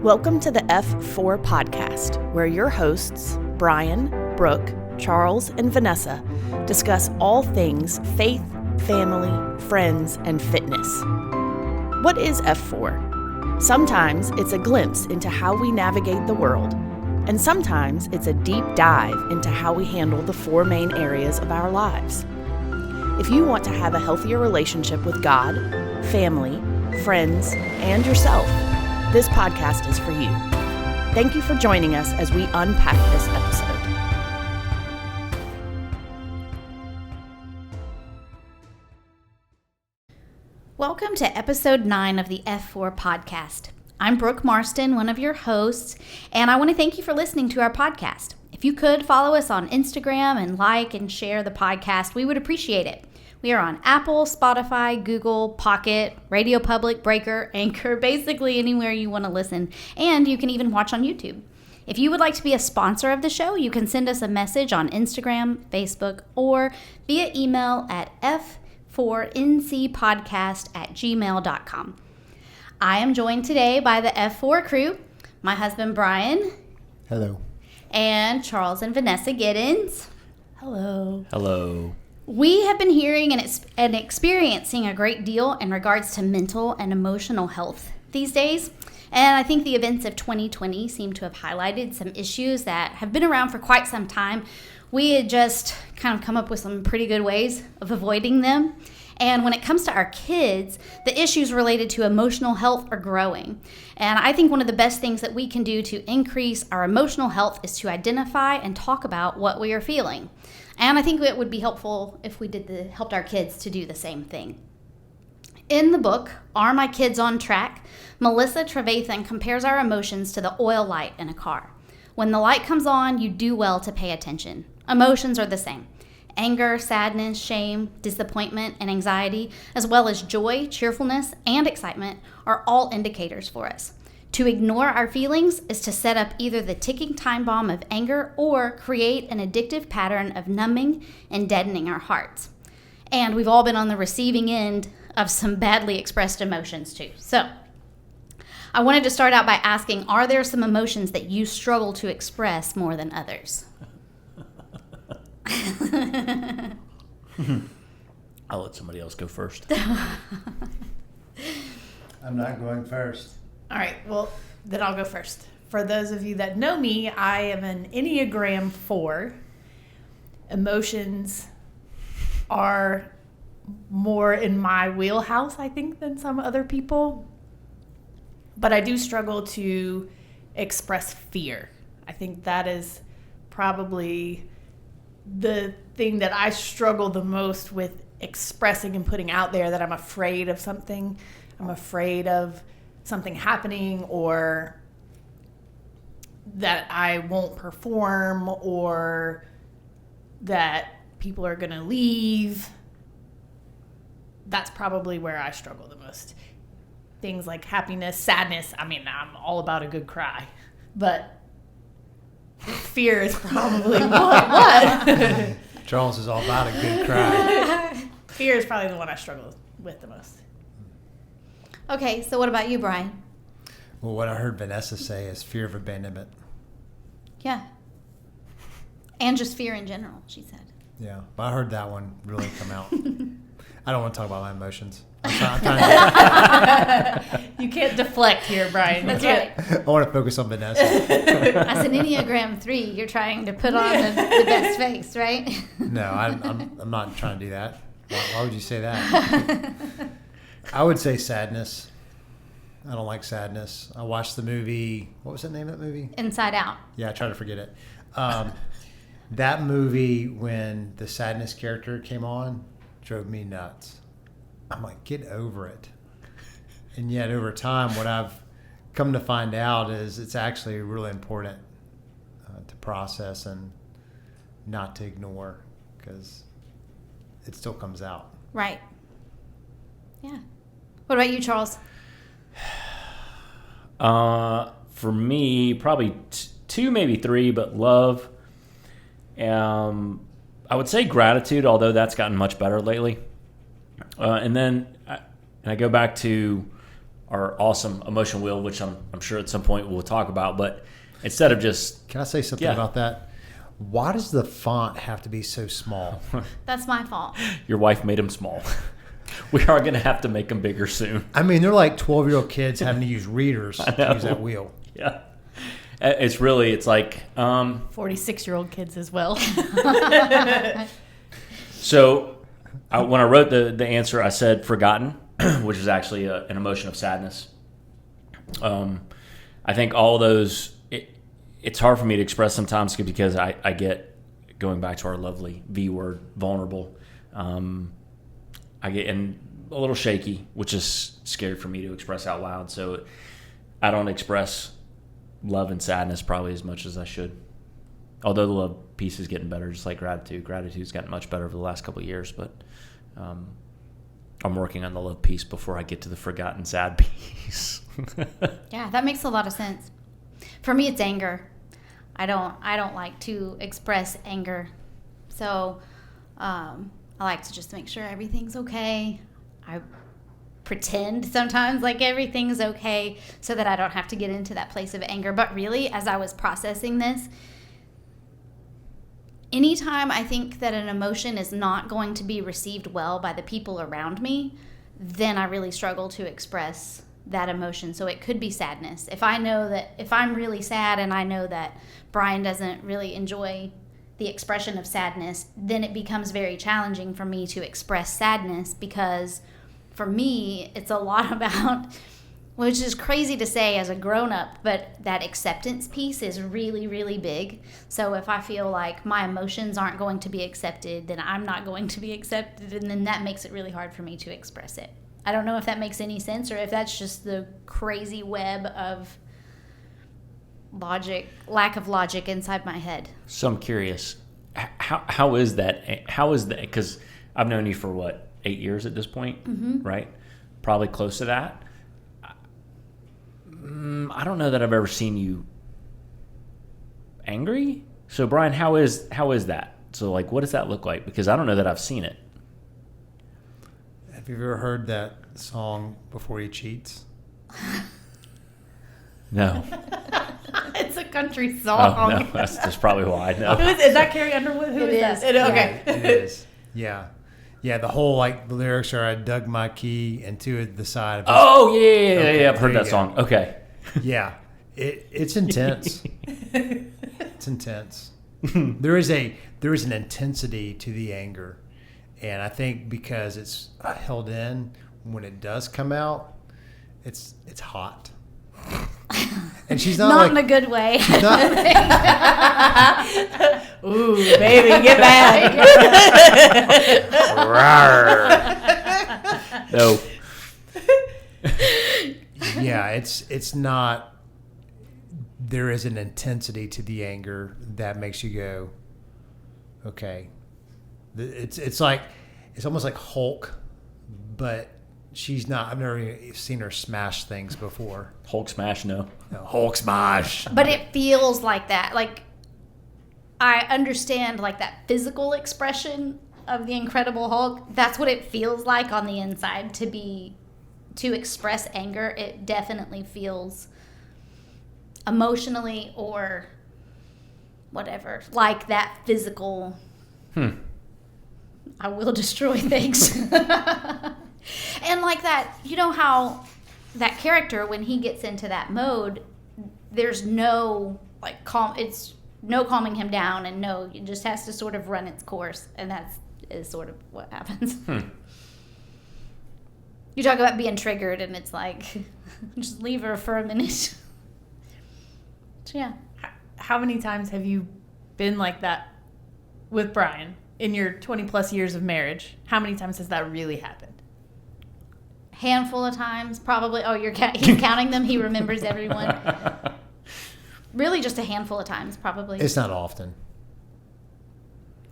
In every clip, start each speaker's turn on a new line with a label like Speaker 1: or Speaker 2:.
Speaker 1: Welcome to the F4 podcast, where your hosts, Brian, Brooke, Charles, and Vanessa, discuss all things faith, family, friends, and fitness. What is F4? Sometimes it's a glimpse into how we navigate the world, and sometimes it's a deep dive into how we handle the four main areas of our lives. If you want to have a healthier relationship with God, family, friends, and yourself, this podcast is for you. Thank you for joining us as we unpack this episode.
Speaker 2: Welcome to episode 9 of the F4 podcast. I'm Brooke Marston, one of your hosts, and I want to thank you for listening to our podcast. If you could follow us on Instagram and like and share the podcast, we would appreciate it. We are on Apple, Spotify, Google, Pocket, Radio Public, Breaker, Anchor, basically anywhere you want to listen, and you can even watch on YouTube. If you would like to be a sponsor of the show, you can send us a message on Instagram, Facebook, or via email at f4ncpodcast@gmail.com. I am joined today by the F4 crew, my husband Brian.
Speaker 3: Hello.
Speaker 2: And Charles and Vanessa Giddens.
Speaker 1: Hello.
Speaker 4: Hello.
Speaker 2: We have been hearing and experiencing a great deal in regards to mental and emotional health these days. And I think the events of 2020 seem to have highlighted some issues that have been around for quite some time. We had just kind of come up with some pretty good ways of avoiding them. And when it comes to our kids, the issues related to emotional health are growing. And I think one of the best things that we can do to increase our emotional health is to identify and talk about what we are feeling. And I think it would be helpful if we helped our kids to do the same thing. In the book, Are My Kids on Track?, Melissa Trevathan compares our emotions to the oil light in a car. When the light comes on, you do well to pay attention. Emotions are the same. Anger, sadness, shame, disappointment, and anxiety, as well as joy, cheerfulness, and excitement are all indicators for us. To ignore our feelings is to set up either the ticking time bomb of anger or create an addictive pattern of numbing and deadening our hearts. And we've all been on the receiving end of some badly expressed emotions too. So I wanted to start out by asking, are there some emotions that you struggle to express more than others?
Speaker 4: I'll let somebody else go first.
Speaker 3: I'm not going first.
Speaker 1: All right, well, then I'll go first. For those of you that know me, I am an Enneagram 4. Emotions are more in my wheelhouse, I think, than some other people. But I do struggle to express fear. I think that is probably the thing that I struggle the most with expressing and putting out there, that I'm afraid of something. I'm afraid of something happening, or that I won't perform, or that people are going to leave. That's probably where I struggle the most. Things like happiness, sadness. I mean, I'm all about a good cry, but fear is probably what?
Speaker 3: Charles is all about a good cry.
Speaker 1: Fear is probably the one I struggle with the most.
Speaker 2: Okay, so what about you, Brian?
Speaker 3: Well, what I heard Vanessa say is fear of abandonment.
Speaker 2: Yeah. And just fear in general, she said.
Speaker 3: Yeah, but I heard that one really come out. I don't want to talk about my emotions. I'm trying
Speaker 1: You can't deflect here, Brian.
Speaker 2: That's right.
Speaker 3: I want to focus on Vanessa.
Speaker 2: As an Enneagram 3, you're trying to put on the best face, right?
Speaker 3: No, I'm not trying to do that. Why would you say that? I would say sadness. I don't like sadness. I watched the movie. What was the name of that movie?
Speaker 2: Inside Out.
Speaker 3: Yeah, I try to forget it. That movie, when the sadness character came on, drove me nuts. I'm like, get over it. And yet over time, what I've come to find out is it's actually really important to process and not to ignore, because it still comes out.
Speaker 2: Right. Yeah. What about you, Charles?
Speaker 4: For me, probably 2, maybe 3, but love. I would say gratitude, although that's gotten much better lately. And then I go back to our awesome emotion wheel, which I'm sure at some point we'll talk about. But instead of just...
Speaker 3: Can I say something about that? Why does the font have to be so small?
Speaker 2: That's my fault.
Speaker 4: Your wife made them small. We are going to have to make them bigger soon.
Speaker 3: I mean, they're like 12-year-old kids having to use readers to use that wheel.
Speaker 4: Yeah. It's like...
Speaker 1: 46-year-old kids as well.
Speaker 4: So when I wrote the answer, I said forgotten, which is actually an emotion of sadness. I think all those... It's hard for me to express sometimes because I get, going back to our lovely V word, vulnerable. I get a little shaky, which is scary for me to express out loud. So I don't express love and sadness probably as much as I should. Although the love piece is getting better, just like gratitude. Gratitude's gotten much better over the last couple of years, but I'm working on the love piece before I get to the forgotten sad piece.
Speaker 2: Yeah, that makes a lot of sense. For me, it's anger. I don't like to express anger. So I like to just make sure everything's okay. I pretend sometimes like everything's okay so that I don't have to get into that place of anger. But really, as I was processing this, anytime I think that an emotion is not going to be received well by the people around me, then I really struggle to express that emotion. So it could be sadness. If I know that if I'm really sad and I know that Brian doesn't really enjoy the expression of sadness, then it becomes very challenging for me to express sadness, because for me it's a lot about, which is crazy to say as a grown-up, but that acceptance piece is really, really big. So if I feel like my emotions aren't going to be accepted, then I'm not going to be accepted, and then that makes it really hard for me to express it. I don't know if that makes any sense or if that's just the crazy web of lack of logic inside my head.
Speaker 4: So I'm curious, how is that? How is that? Because I've known you for 8 years at this point, right? Probably close to that. I don't know that I've ever seen you angry. So Brian, how is that? So what does that look like? Because I don't know that I've seen it.
Speaker 3: Have you ever heard that song, Before He Cheats?
Speaker 4: No.
Speaker 1: It's a country song.
Speaker 4: Oh, no, that's probably why I know.
Speaker 1: Is that Carrie Underwood? Who is that? Okay.
Speaker 3: Yeah, it is. Yeah. Yeah, the whole the lyrics are, I dug my key into the side of his...
Speaker 4: Oh, yeah. I've heard that song. Okay.
Speaker 3: Yeah. It's intense. It's intense. There is an intensity to the anger. And I think because it's held in, when it does come out, it's hot. And she's not
Speaker 2: in a good way.
Speaker 3: She's not,
Speaker 1: ooh, baby, get back.
Speaker 4: No.
Speaker 3: Yeah, it's not. There is an intensity to the anger that makes you go, okay. It's almost like Hulk, but she's not. I've never even seen her smash things before.
Speaker 4: Hulk smash, no.
Speaker 3: Hulk smash.
Speaker 2: But it feels like that. I understand that physical expression of the Incredible Hulk. That's what it feels like on the inside to express anger. It definitely feels emotionally or whatever like that physical. I will destroy things. And that, how that character, when he gets into that mode, there's no it's no calming him down, and it just has to sort of run its course, and is sort of what happens. You talk about being triggered, and it's just leave her for a minute. So yeah.
Speaker 1: How many times have you been like that with Brian in your 20 plus years of marriage? How many times has that really happened?
Speaker 2: Handful of times, probably. Oh, he's counting them. He remembers everyone. Really, just a handful of times, probably.
Speaker 3: It's not often.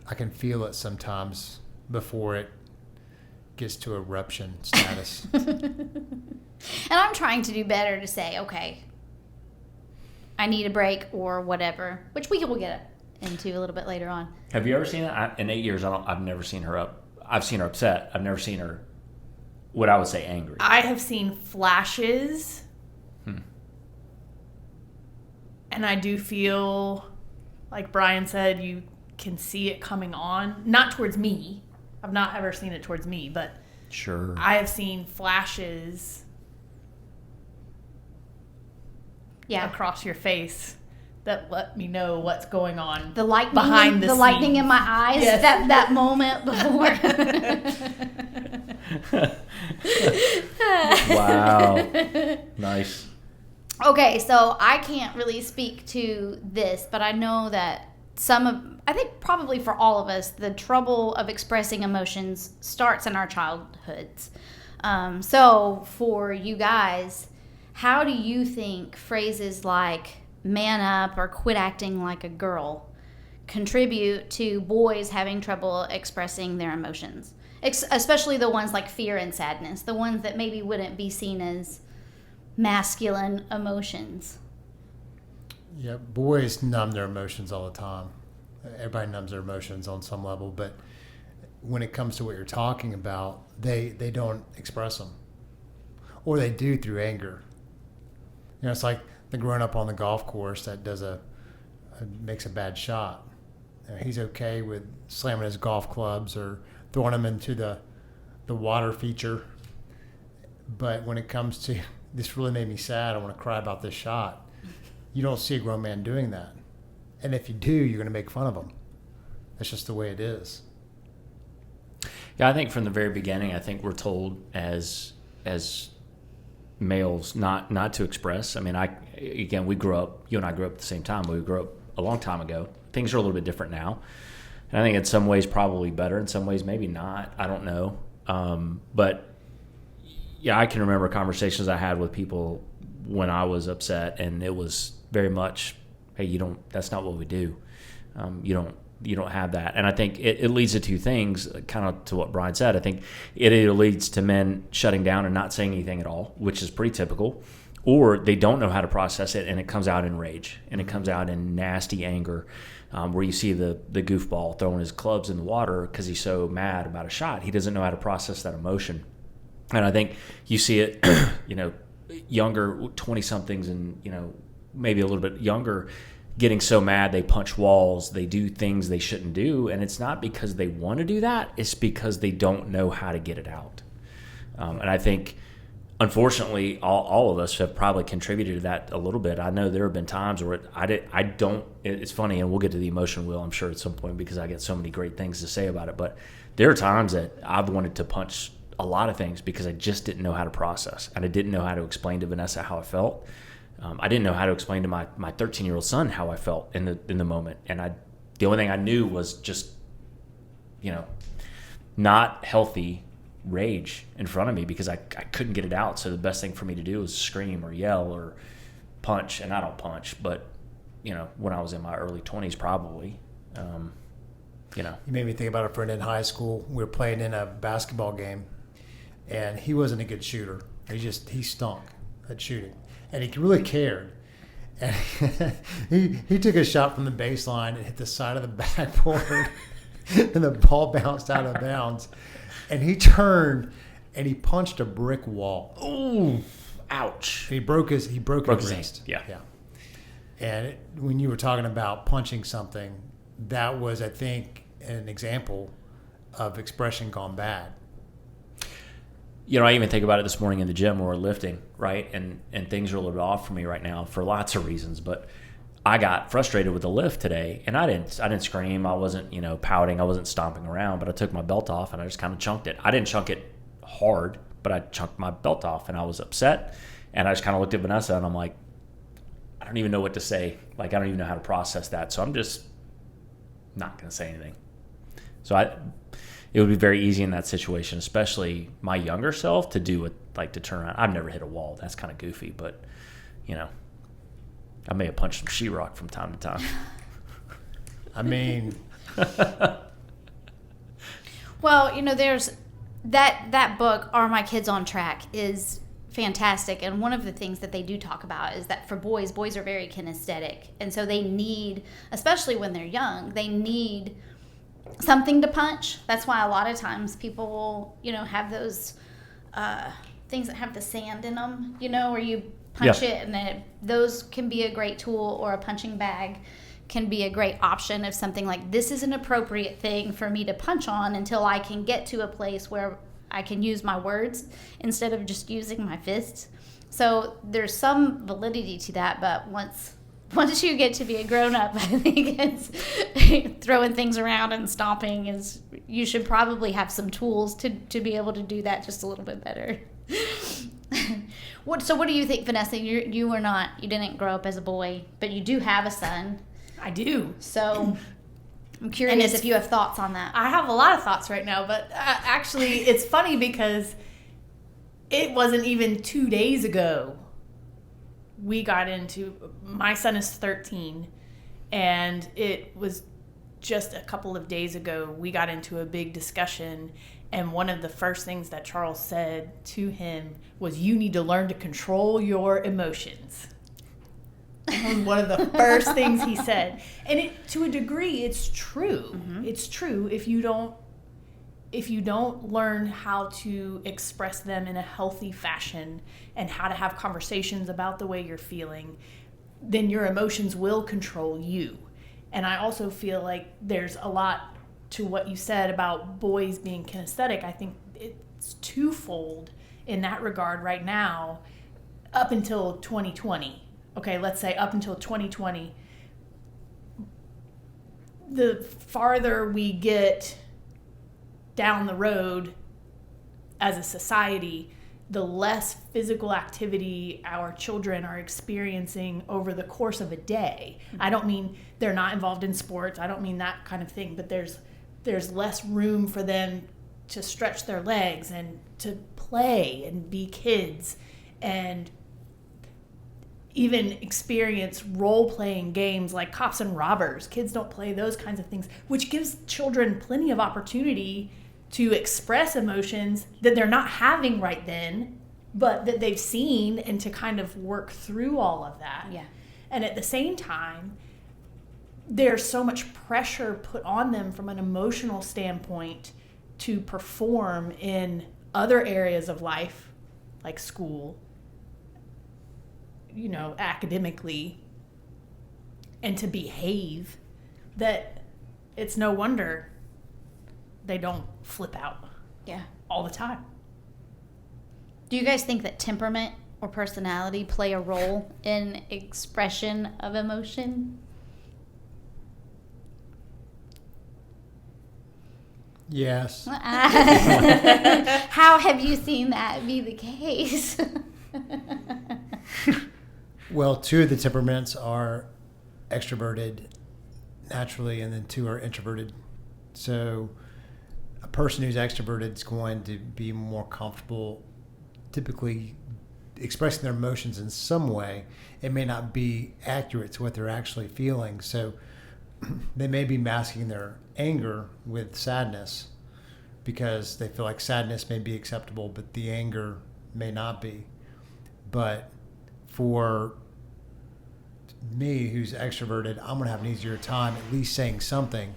Speaker 3: I can feel it sometimes before it gets to eruption status.
Speaker 2: And I'm trying to do better to say, okay, I need a break or whatever, which we will get into a little bit later on.
Speaker 4: Have you ever seen it? In 8 years, I've never seen her up. I've seen her upset. I've never seen her what I would say angry.
Speaker 1: I have seen flashes. And I do feel, like Brian said, you can see it coming on. Not towards me. I've not ever seen it towards me, but
Speaker 4: Sure.
Speaker 1: I have seen flashes across your face that let me know what's going on
Speaker 2: The lightning,
Speaker 1: behind the
Speaker 2: lightning
Speaker 1: scenes.
Speaker 2: in my eyes.
Speaker 1: Yes.
Speaker 2: That moment before.
Speaker 4: Wow. Nice.
Speaker 2: Okay, so I can't really speak to this, but I know that I think probably for all of us, the trouble of expressing emotions starts in our childhoods. So for you guys, how do you think phrases like man up or quit acting like a girl contribute to boys having trouble expressing their emotions? Especially the ones like fear and sadness, the ones that maybe wouldn't be seen as masculine emotions.
Speaker 3: Yeah, boys numb their emotions all the time. Everybody numbs their emotions on some level, but when it comes to what you're talking about, they don't express them, or they do through anger. You know, it's like the grown-up on the golf course that makes a bad shot. You know, he's okay with slamming his golf clubs or throwing them into the water feature, but when it comes to this really made me sad, I want to cry about this shot, you don't see a grown man doing that. And if you do, you're going to make fun of him. That's just the way it is.
Speaker 4: Yeah, I think from the very beginning, I think we're told as males not to express. I mean, we grew up, you and I grew up at the same time, but we grew up a long time ago. Things are a little bit different now. And I think in some ways probably better, in some ways maybe not. I don't know. But yeah, I can remember conversations I had with people when I was upset, and it was very much, hey, that's not what we do. You don't have that. And I think it leads to two things, kind of to what Brian said. I think it either leads to men shutting down and not saying anything at all, which is pretty typical, or they don't know how to process it, and it comes out in rage, and it comes out in nasty anger, where you see the goofball throwing his clubs in the water because he's so mad about a shot. He doesn't know how to process that emotion. And I think you see it, younger 20-somethings and, maybe a little bit younger, getting so mad they punch walls, they do things they shouldn't do, and it's not because they want to do that, it's because they don't know how to get it out. And I think, unfortunately, all of us have probably contributed to that a little bit. I know there have been times where it's funny, and we'll get to the emotion wheel, I'm sure, at some point, because I get so many great things to say about it, but there are times that I've wanted to punch a lot of things because I just didn't know how to process, and I didn't know how to explain to Vanessa how I felt. I didn't know how to explain to my 13-year-old son how I felt in the moment, and the only thing I knew was just, not healthy rage in front of me because I couldn't get it out. So the best thing for me to do was scream or yell or punch, and I don't punch, but when I was in my early 20s, probably. You
Speaker 3: made me think about a friend in high school. We were playing in a basketball game, and he wasn't a good shooter. He stunk at shooting, and he really cared. And he took a shot from the baseline and hit the side of the backboard, and the ball bounced out of bounds. And he turned and he punched a brick wall.
Speaker 4: Ooh, ouch!
Speaker 3: He broke his wrist.
Speaker 4: Hand. Yeah.
Speaker 3: And when you were talking about punching something, that was, I think, an example of expression gone bad.
Speaker 4: I even think about it this morning in the gym where we're lifting, right? And things are a little bit off for me right now for lots of reasons. But I got frustrated with the lift today, and I didn't scream. I wasn't, pouting. I wasn't stomping around. But I took my belt off and I just kind of chunked it. I didn't chunk it hard, but I chunked my belt off, and I was upset. And I just kind of looked at Vanessa, and I'm like, I don't even know what to say. Like, I don't even know how to process that. So I'm just not going to say anything. So it would be very easy in that situation, especially my younger self, to do it, like to turn around. I've never hit a wall. That's kind of goofy, but, I may have punched some sheetrock from time to time.
Speaker 3: I mean...
Speaker 2: Well, there's that book, Are My Kids on Track, is fantastic. And one of the things that they do talk about is that for boys are very kinesthetic. And so they need, especially when they're young, they need something to punch. That's why a lot of times people will, have those things that have the sand in them, where you punch it, and those can be a great tool, or a punching bag can be a great option of something like, this is an appropriate thing for me to punch on until I can get to a place where I can use my words instead of just using my fists. So there's some validity to that, but once you get to be a grown-up, I think it's throwing things around and stomping you should probably have some tools to be able to do that just a little bit better. So what do you think, Vanessa? You didn't grow up as a boy, but you do have a son.
Speaker 1: I do.
Speaker 2: So I'm curious if you have thoughts on that.
Speaker 1: I have a lot of thoughts right now, but actually it's funny because it wasn't even 2 days ago my son is 13, and it was just a couple of days ago we got into a big discussion, and one of the first things that Charles said to him was, you need to learn to control your emotions. That was one of the first things he said. And to a degree, it's true. Mm-hmm. It's true. If you don't learn how to express them in a healthy fashion and how to have conversations about the way you're feeling, then your emotions will control you. And I also feel like there's a lot to what you said about boys being kinesthetic. I think it's twofold in that regard right now, up until 2020. Okay, let's say up until 2020, the farther we get down the road as a society, the less physical activity our children are experiencing over the course of a day. I don't mean they're not involved in sports. I don't mean that kind of thing, but there's less room for them to stretch their legs and to play and be kids and even experience role-playing games like cops and robbers. Kids don't play those kinds of things, which gives children plenty of opportunity to express emotions that they're not having right then, but that they've seen, and to kind of work through all of that.
Speaker 2: Yeah.
Speaker 1: And at the same time, there's so much pressure put on them from an emotional standpoint to perform in other areas of life, like school, academically, and to behave, that it's no wonder they don't flip out all the time.
Speaker 2: Do you guys think that temperament or personality play a role in expression of emotion?
Speaker 3: Yes.
Speaker 2: How have you seen that be the case?
Speaker 3: Well, 2 of the temperaments are extroverted naturally, and then 2 are introverted. So a person who's extroverted is going to be more comfortable typically expressing their emotions in some way. It may not be accurate to what they're actually feeling. So they may be masking their anger with sadness because they feel like sadness may be acceptable, but the anger may not be. But for me, who's extroverted, I'm going to have an easier time at least saying something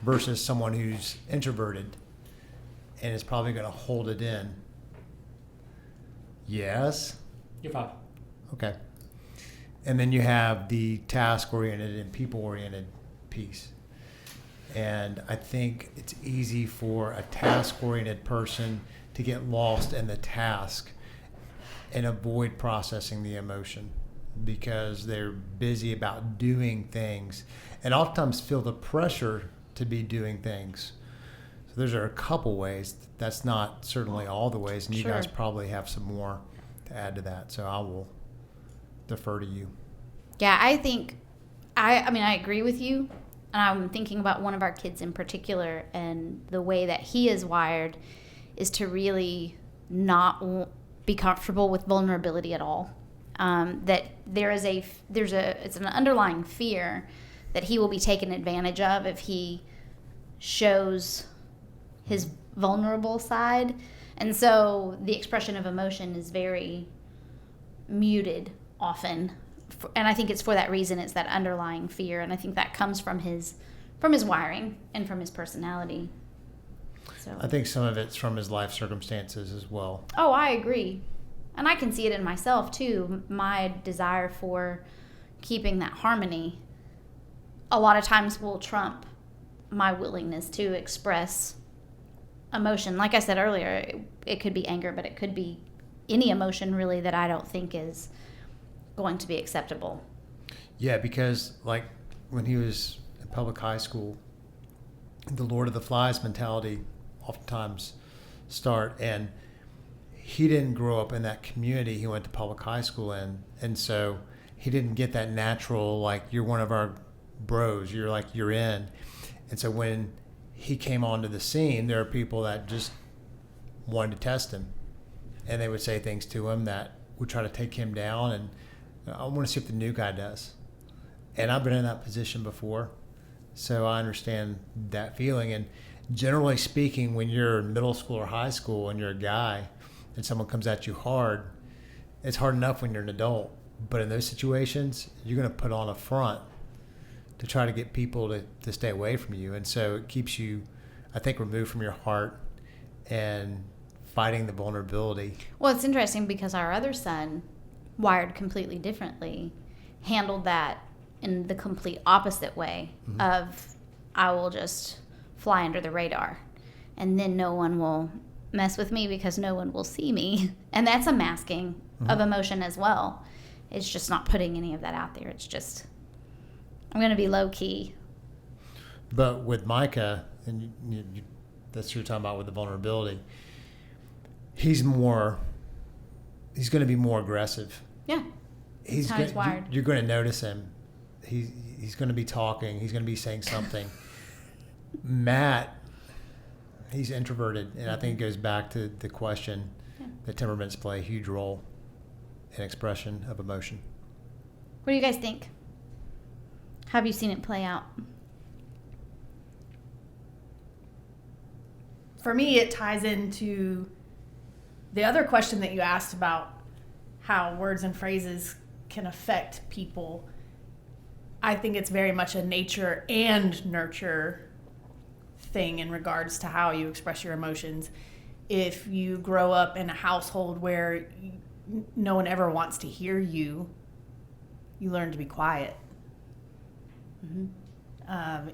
Speaker 3: versus someone who's introverted and is probably going to hold it in. Yes?
Speaker 4: You're fine.
Speaker 3: Okay. And then you have the task-oriented and people-oriented piece. And I think it's easy for a task-oriented person to get lost in the task and avoid processing the emotion because they're busy about doing things and oftentimes feel the pressure to be doing things. So those are a couple ways. That's not certainly all the ways, and you guys probably have some more to add to that. So I will defer to you.
Speaker 2: Yeah, I think, I agree with you. And I'm thinking about one of our kids in particular, and the way that he is wired is to really not be comfortable with vulnerability at all. That it's an underlying fear that he will be taken advantage of if he shows his vulnerable side. And so the expression of emotion is very muted often. And I think it's for that reason. It's that underlying fear, and I think that comes from his wiring and from his personality. So
Speaker 3: I think some of it's from his life circumstances as well.
Speaker 2: Oh, I agree. And I can see it in myself too. My desire for keeping that harmony a lot of times will trump my willingness to express emotion. Like I said earlier, it could be anger, but it could be any emotion really that I don't think is going to be acceptable.
Speaker 3: Yeah, because like when he was in public high school, the Lord of the Flies mentality oftentimes start, and he didn't grow up in that community he went to public high school in, and so he didn't get that natural, like, you're one of our bros, you're in. And so when he came onto the scene, there are people that just wanted to test him, and they would say things to him that would try to take him down, and I want to see what the new guy does. And I've been in that position before, so I understand that feeling. And generally speaking, when you're in middle school or high school and you're a guy and someone comes at you hard, it's hard enough when you're an adult. But in those situations, you're going to put on a front to try to get people to stay away from you. And so it keeps you, I think, removed from your heart and fighting the vulnerability.
Speaker 2: Well, it's interesting because our other son, wired completely differently, handled that in the complete opposite way of, I will just fly under the radar and then no one will mess with me because no one will see me. And that's a masking of emotion as well. It's just not putting any of that out there. It's just, I'm going to be low key.
Speaker 3: But with Micah, and that's what you're talking about with the vulnerability, he's going to be more aggressive.
Speaker 2: Yeah.
Speaker 3: He's
Speaker 2: wired.
Speaker 3: You're going to notice him. He's going to be talking. He's going to be saying something. Matt, he's introverted, and I think it goes back to the question that temperaments play a huge role in expression of emotion.
Speaker 2: What do you guys think? Have you seen it play out?
Speaker 1: For me, it ties into the other question that you asked about how words and phrases can affect people. I think it's very much a nature and nurture thing in regards to how you express your emotions. If you grow up in a household where no one ever wants to hear you, you learn to be quiet.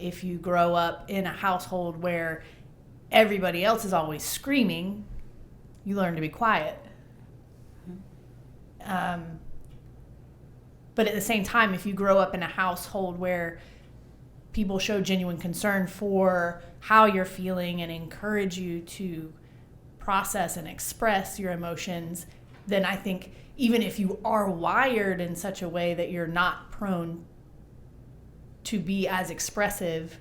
Speaker 1: If you grow up in a household where everybody else is always screaming, you learn to be quiet. But at the same time, if you grow up in a household where people show genuine concern for how you're feeling and encourage you to process and express your emotions, then I think even if you are wired in such a way that you're not prone to be as expressive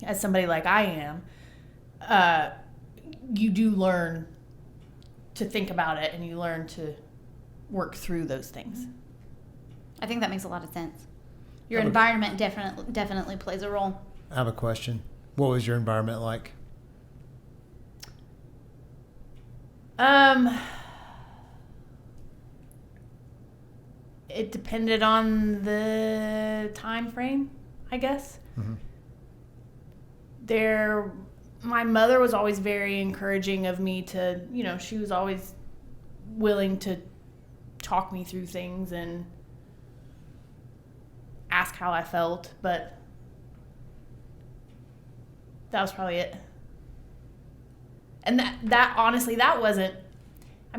Speaker 1: as somebody like I am, you do learn to think about it and you learn to work through those things.
Speaker 2: I think that makes a lot of sense. Your environment definitely plays a role.
Speaker 3: I have a question. What was your environment like?
Speaker 1: It depended on the time frame, I guess. My mother was always very encouraging of me to, she was always willing to talk me through things and ask how I felt, but that was probably it. And that honestly, that wasn't,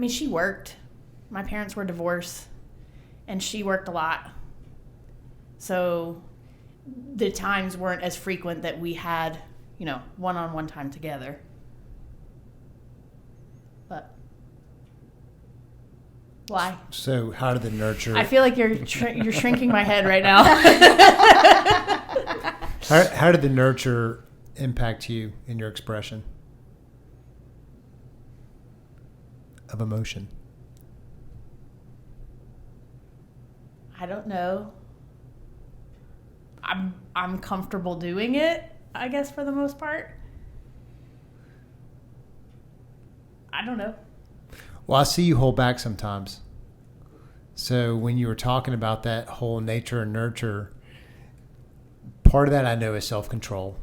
Speaker 1: she worked. My parents were divorced and she worked a lot. So the times weren't as frequent that we had, one-on-one time together. But why?
Speaker 3: So how did the nurture...
Speaker 1: I feel like you're shrinking my head right now.
Speaker 3: How did the nurture impact you in your expression of emotion?
Speaker 1: I don't know. I'm comfortable doing it, I guess, for the most part. I don't know.
Speaker 3: Well, I see you hold back sometimes. So when you were talking about that whole nature and nurture, part of that I know is self-control.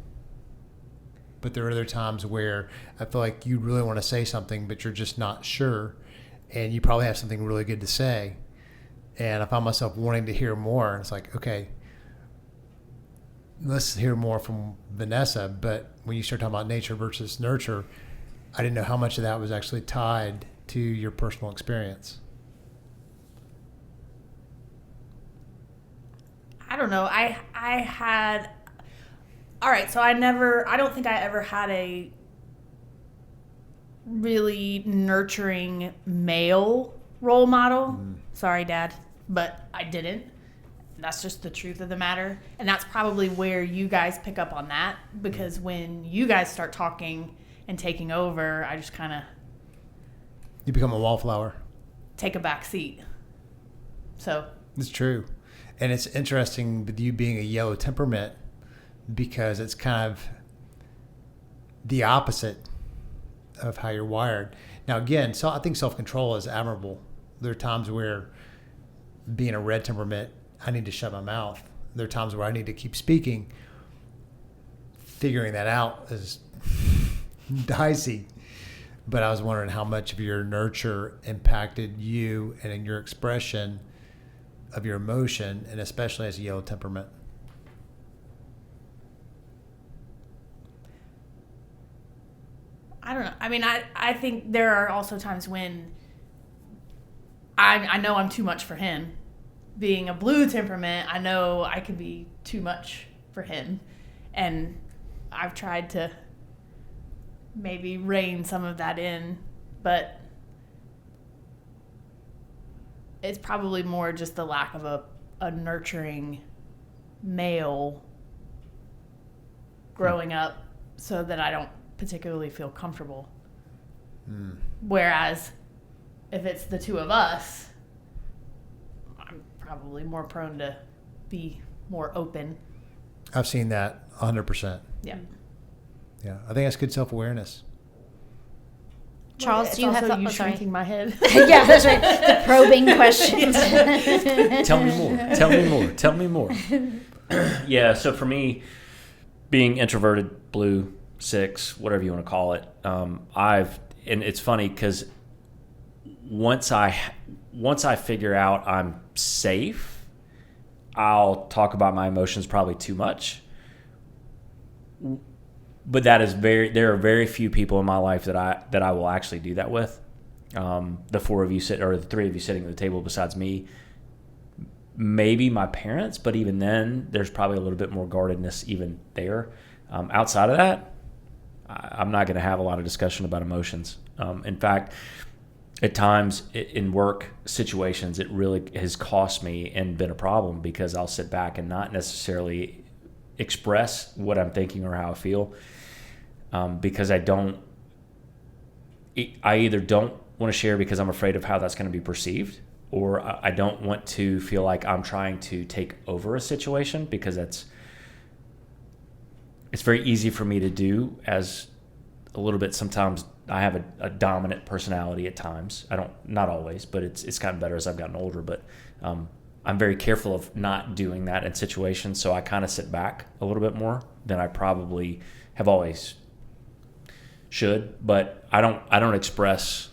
Speaker 3: but there are other times where I feel like you really want to say something, but you're just not sure, and you probably have something really good to say. And I found myself wanting to hear more. And it's like, okay, let's hear more from Vanessa. But when you start talking about nature versus nurture, I didn't know how much of that was actually tied to your personal experience.
Speaker 1: I don't know. I had, all right, so I don't think I ever had a really nurturing male role model. Sorry, Dad, but I didn't. That's just the truth of the matter. And that's probably where you guys pick up on that, because when you guys start talking and taking over, I just kind of...
Speaker 3: You become a wallflower.
Speaker 1: Take a back seat. So...
Speaker 3: It's true. And it's interesting with you being a yellow temperament, because it's kind of the opposite of how you're wired. Now, again, so I think self-control is admirable. There are times where being a red temperament, I need to shut my mouth. There are times where I need to keep speaking. Figuring that out is dicey. But I was wondering how much of your nurture impacted you and in your expression of your emotion, and especially as a yellow temperament.
Speaker 1: I don't know. I mean, I think there are also times when I know I'm too much for him. Being a blue temperament, I know I could be too much for him. And I've tried to maybe rein some of that in, but it's probably more just the lack of a nurturing male growing up, so that I don't particularly feel comfortable. Whereas if it's the two of us, I'm probably more prone to be more open.
Speaker 3: I've seen that 100%.
Speaker 1: Yeah.
Speaker 3: Yeah, I think that's good self-awareness.
Speaker 2: Charles,
Speaker 1: It's
Speaker 2: do you have
Speaker 1: also you
Speaker 2: sorry.
Speaker 1: shrinking my head?
Speaker 2: Yeah, that's right. The probing questions.
Speaker 4: Tell me more. Tell me more. Tell me more. Yeah, so for me, being introverted, blue, 6, whatever you want to call it, and it's funny because once I figure out I'm safe, I'll talk about my emotions probably too much. But there are very few people in my life that I will actually do that with. The 4 of you or the 3 of you sitting at the table besides me, maybe my parents, but even then, there's probably a little bit more guardedness even there. Outside of that, I'm not going to have a lot of discussion about emotions. In fact, at times in work situations, it really has cost me and been a problem, because I'll sit back and not necessarily express what I'm thinking or how I feel, because I either don't want to share because I'm afraid of how that's going to be perceived, or I don't want to feel like I'm trying to take over a situation, because it's very easy for me to do, as a little bit sometimes I have a dominant personality at times. Not always, but it's gotten better as I've gotten older, but I'm very careful of not doing that in situations, so I kind of sit back a little bit more than I probably have always should. But I don't express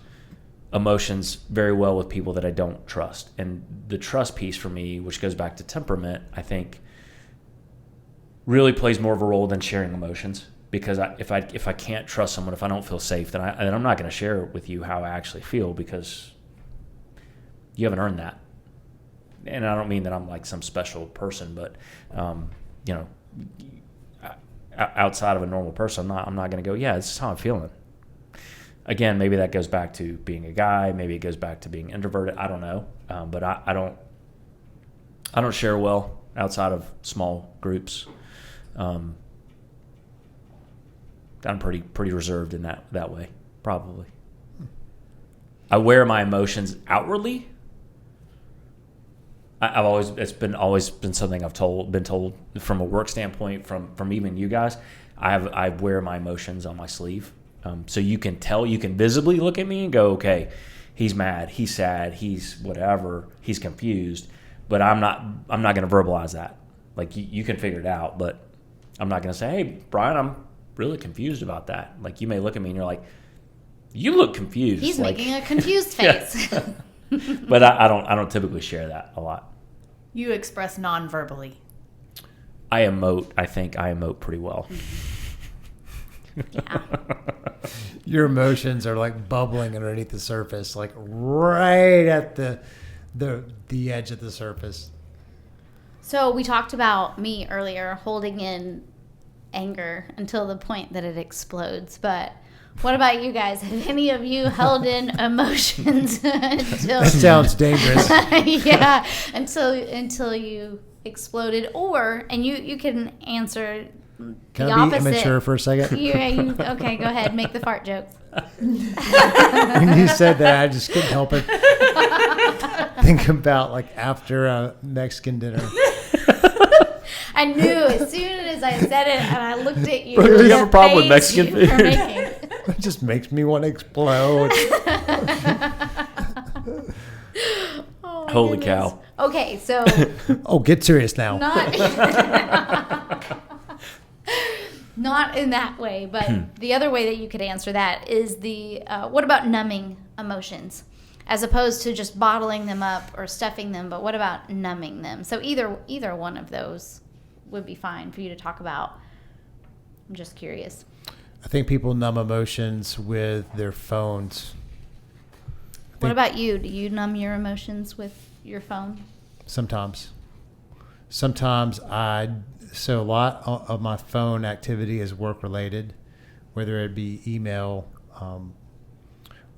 Speaker 4: emotions very well with people that I don't trust. And the trust piece for me, which goes back to temperament, I think really plays more of a role than sharing emotions. Because if I can't trust someone, if I don't feel safe, then I'm not going to share with you how I actually feel, because you haven't earned that. And I don't mean that I'm like some special person, but outside of a normal person, I'm not going to go, yeah, this is how I'm feeling. Again, maybe that goes back to being a guy. Maybe it goes back to being introverted. I don't know, but I don't share well outside of small groups. I'm pretty reserved in that way, probably. I wear my emotions outwardly. It's always been something I've been told from a work standpoint, from even you guys. I wear my emotions on my sleeve, so you can tell, you can visibly look at me and go, okay, he's mad, he's sad, he's whatever, he's confused, but I'm not going to verbalize that. Like you can figure it out, but I'm not going to say, hey, Brian, really confused about that. Like, you may look at me and you're like, you look confused.
Speaker 2: He's
Speaker 4: like,
Speaker 2: making a confused face.
Speaker 4: But I don't typically share that a lot.
Speaker 1: You express non-verbally.
Speaker 4: I emote. I think I emote pretty well.
Speaker 2: Yeah.
Speaker 3: Your emotions are like bubbling underneath the surface, like right at the edge of the surface.
Speaker 2: So we talked about me earlier holding in anger until the point that it explodes. But what about you guys? Have any of you held in emotions until
Speaker 3: That sounds dangerous.
Speaker 2: yeah, until you exploded? Or and you can answer
Speaker 3: Can
Speaker 2: the
Speaker 3: I be
Speaker 2: opposite.
Speaker 3: immature for a second?
Speaker 2: Okay, go ahead. Make the fart jokes.
Speaker 3: When you said that, I just couldn't help it. Think about like after a Mexican dinner.
Speaker 2: I knew as soon as I said it and I looked at you.
Speaker 4: Do you have a problem with
Speaker 2: the
Speaker 4: Mexican
Speaker 2: face you were
Speaker 4: food?
Speaker 2: making.
Speaker 3: It just makes me want to explode.
Speaker 2: Oh, my
Speaker 4: Holy
Speaker 2: goodness.
Speaker 4: cow.
Speaker 2: Okay, so
Speaker 3: Oh, get serious now.
Speaker 2: not in that way, but the other way that you could answer that is what about numbing emotions? As opposed to just bottling them up or stuffing them, but what about numbing them? So either one of those would be fine for you to talk about. I'm just curious.
Speaker 3: I think people numb emotions with their phones.
Speaker 2: What about you? Do you numb your emotions with your phone?
Speaker 3: Sometimes so a lot of my phone activity is work related, whether it be email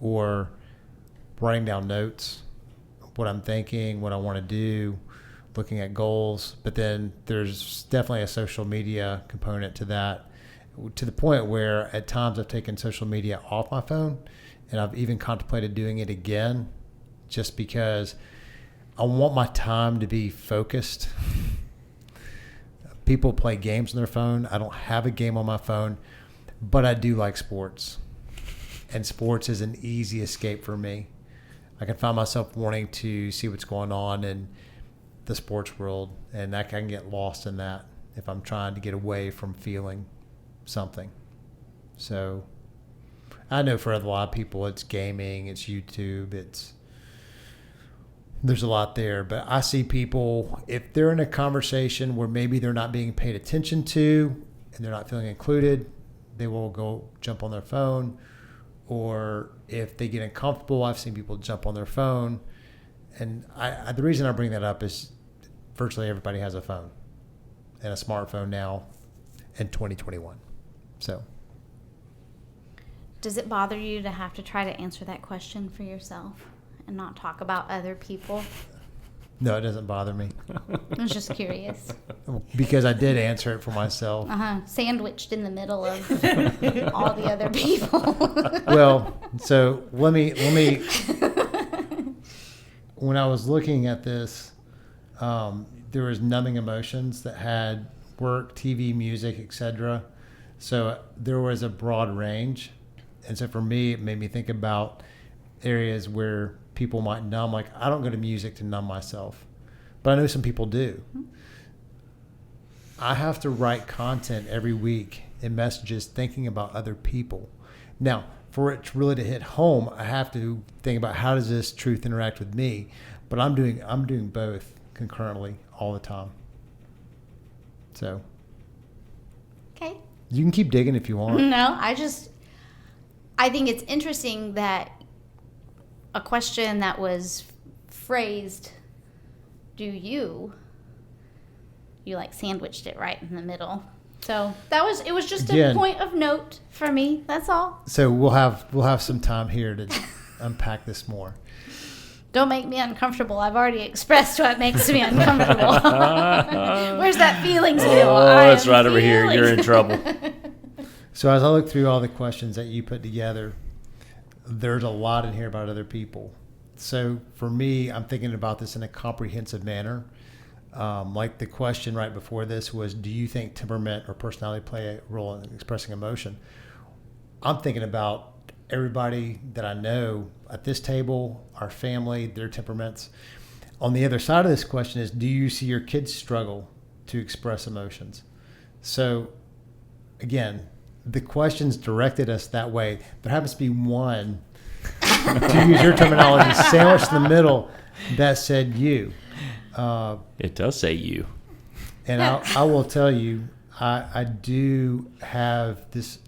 Speaker 3: or writing down notes, what I'm thinking, what I want to do, looking at goals. But then there's definitely a social media component to that, to the point where at times I've taken social media off my phone, and I've even contemplated doing it again just because I want my time to be focused. People play games on their phone. I don't have a game on my phone, but I do like sports. And sports is an easy escape for me. I can find myself wanting to see what's going on in the sports world, and I can get lost in that if I'm trying to get away from feeling something. So I know for a lot of people it's gaming, it's YouTube, there's a lot there. But I see people, if they're in a conversation where maybe they're not being paid attention to and they're not feeling included, they will go jump on their phone. Or if they get uncomfortable, I've seen people jump on their phone. And the reason I bring that up is virtually everybody has a phone and a smartphone now in 2021. So,
Speaker 2: Does it bother you to have to try to answer that question for yourself and not talk about other people?
Speaker 3: no, it doesn't bother me
Speaker 2: I was just curious.
Speaker 3: because I did answer it for myself.
Speaker 2: Sandwiched in the middle of all the other people.
Speaker 3: Well, so let me. When I was looking at this, there was numbing emotions that had work, TV, music, etc. So there was a broad range, and so for me, it made me think about areas where people might numb. Like, I don't go to music to numb myself, but I know some people do. I have to write content every week and messages thinking about other people. Now, for it really to hit home, I have to think about how does this truth interact with me. But I'm doing both concurrently all the time. So
Speaker 2: Okay.
Speaker 3: you can keep digging if you want.
Speaker 2: No, I think it's interesting that a question that was phrased, you like sandwiched it right in the middle. So it was just
Speaker 3: Again,
Speaker 2: a point of note for me. That's all.
Speaker 3: So we'll have some time here to unpack this more.
Speaker 2: Don't make me uncomfortable. I've already expressed what makes me uncomfortable. Where's that feelings wheel?
Speaker 4: Oh, it's right over here. You're in trouble.
Speaker 3: So as I look through all the questions that you put together, there's a lot in here about other people. So for me, I'm thinking about this in a comprehensive manner. Like the question right before this was, do you think temperament or personality play a role in expressing emotion? I'm thinking about everybody that I know at this table, our family, their temperaments. On the other side of this question is, do you see your kids struggle to express emotions? So again, the questions directed us that way. There happens to be one, to use your terminology, sandwiched in the middle that said you.
Speaker 4: It does say you.
Speaker 3: And I will tell you, I do have this.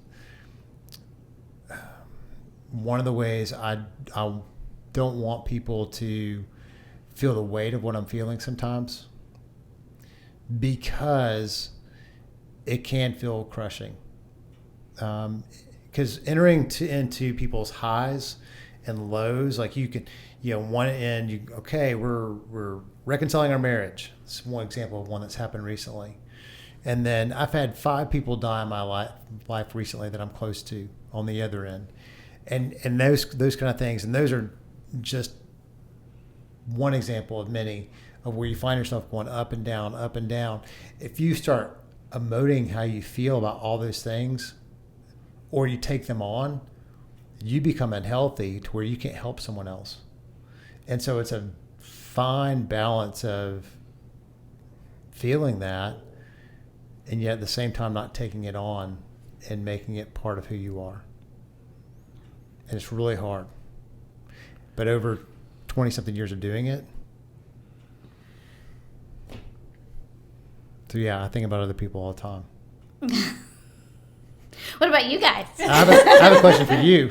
Speaker 3: One of the ways I don't want people to feel the weight of what I'm feeling sometimes, because it can feel crushing. Because entering into people's highs and lows, like you can, one end, we're reconciling our marriage. It's one example of one that's happened recently. And then I've had 5 people die in my life recently that I'm close to on the other end. And those kind of things, and those are just one example of many of where you find yourself going up and down, up and down. If you start emoting how you feel about all those things, or you take them on, you become unhealthy to where you can't help someone else. And so it's a fine balance of feeling that, and yet at the same time not taking it on and making it part of who you are. And it's really hard. But over 20-something years of doing it, so yeah, I think about other people all the time.
Speaker 2: What about you guys?
Speaker 3: I have a question for you.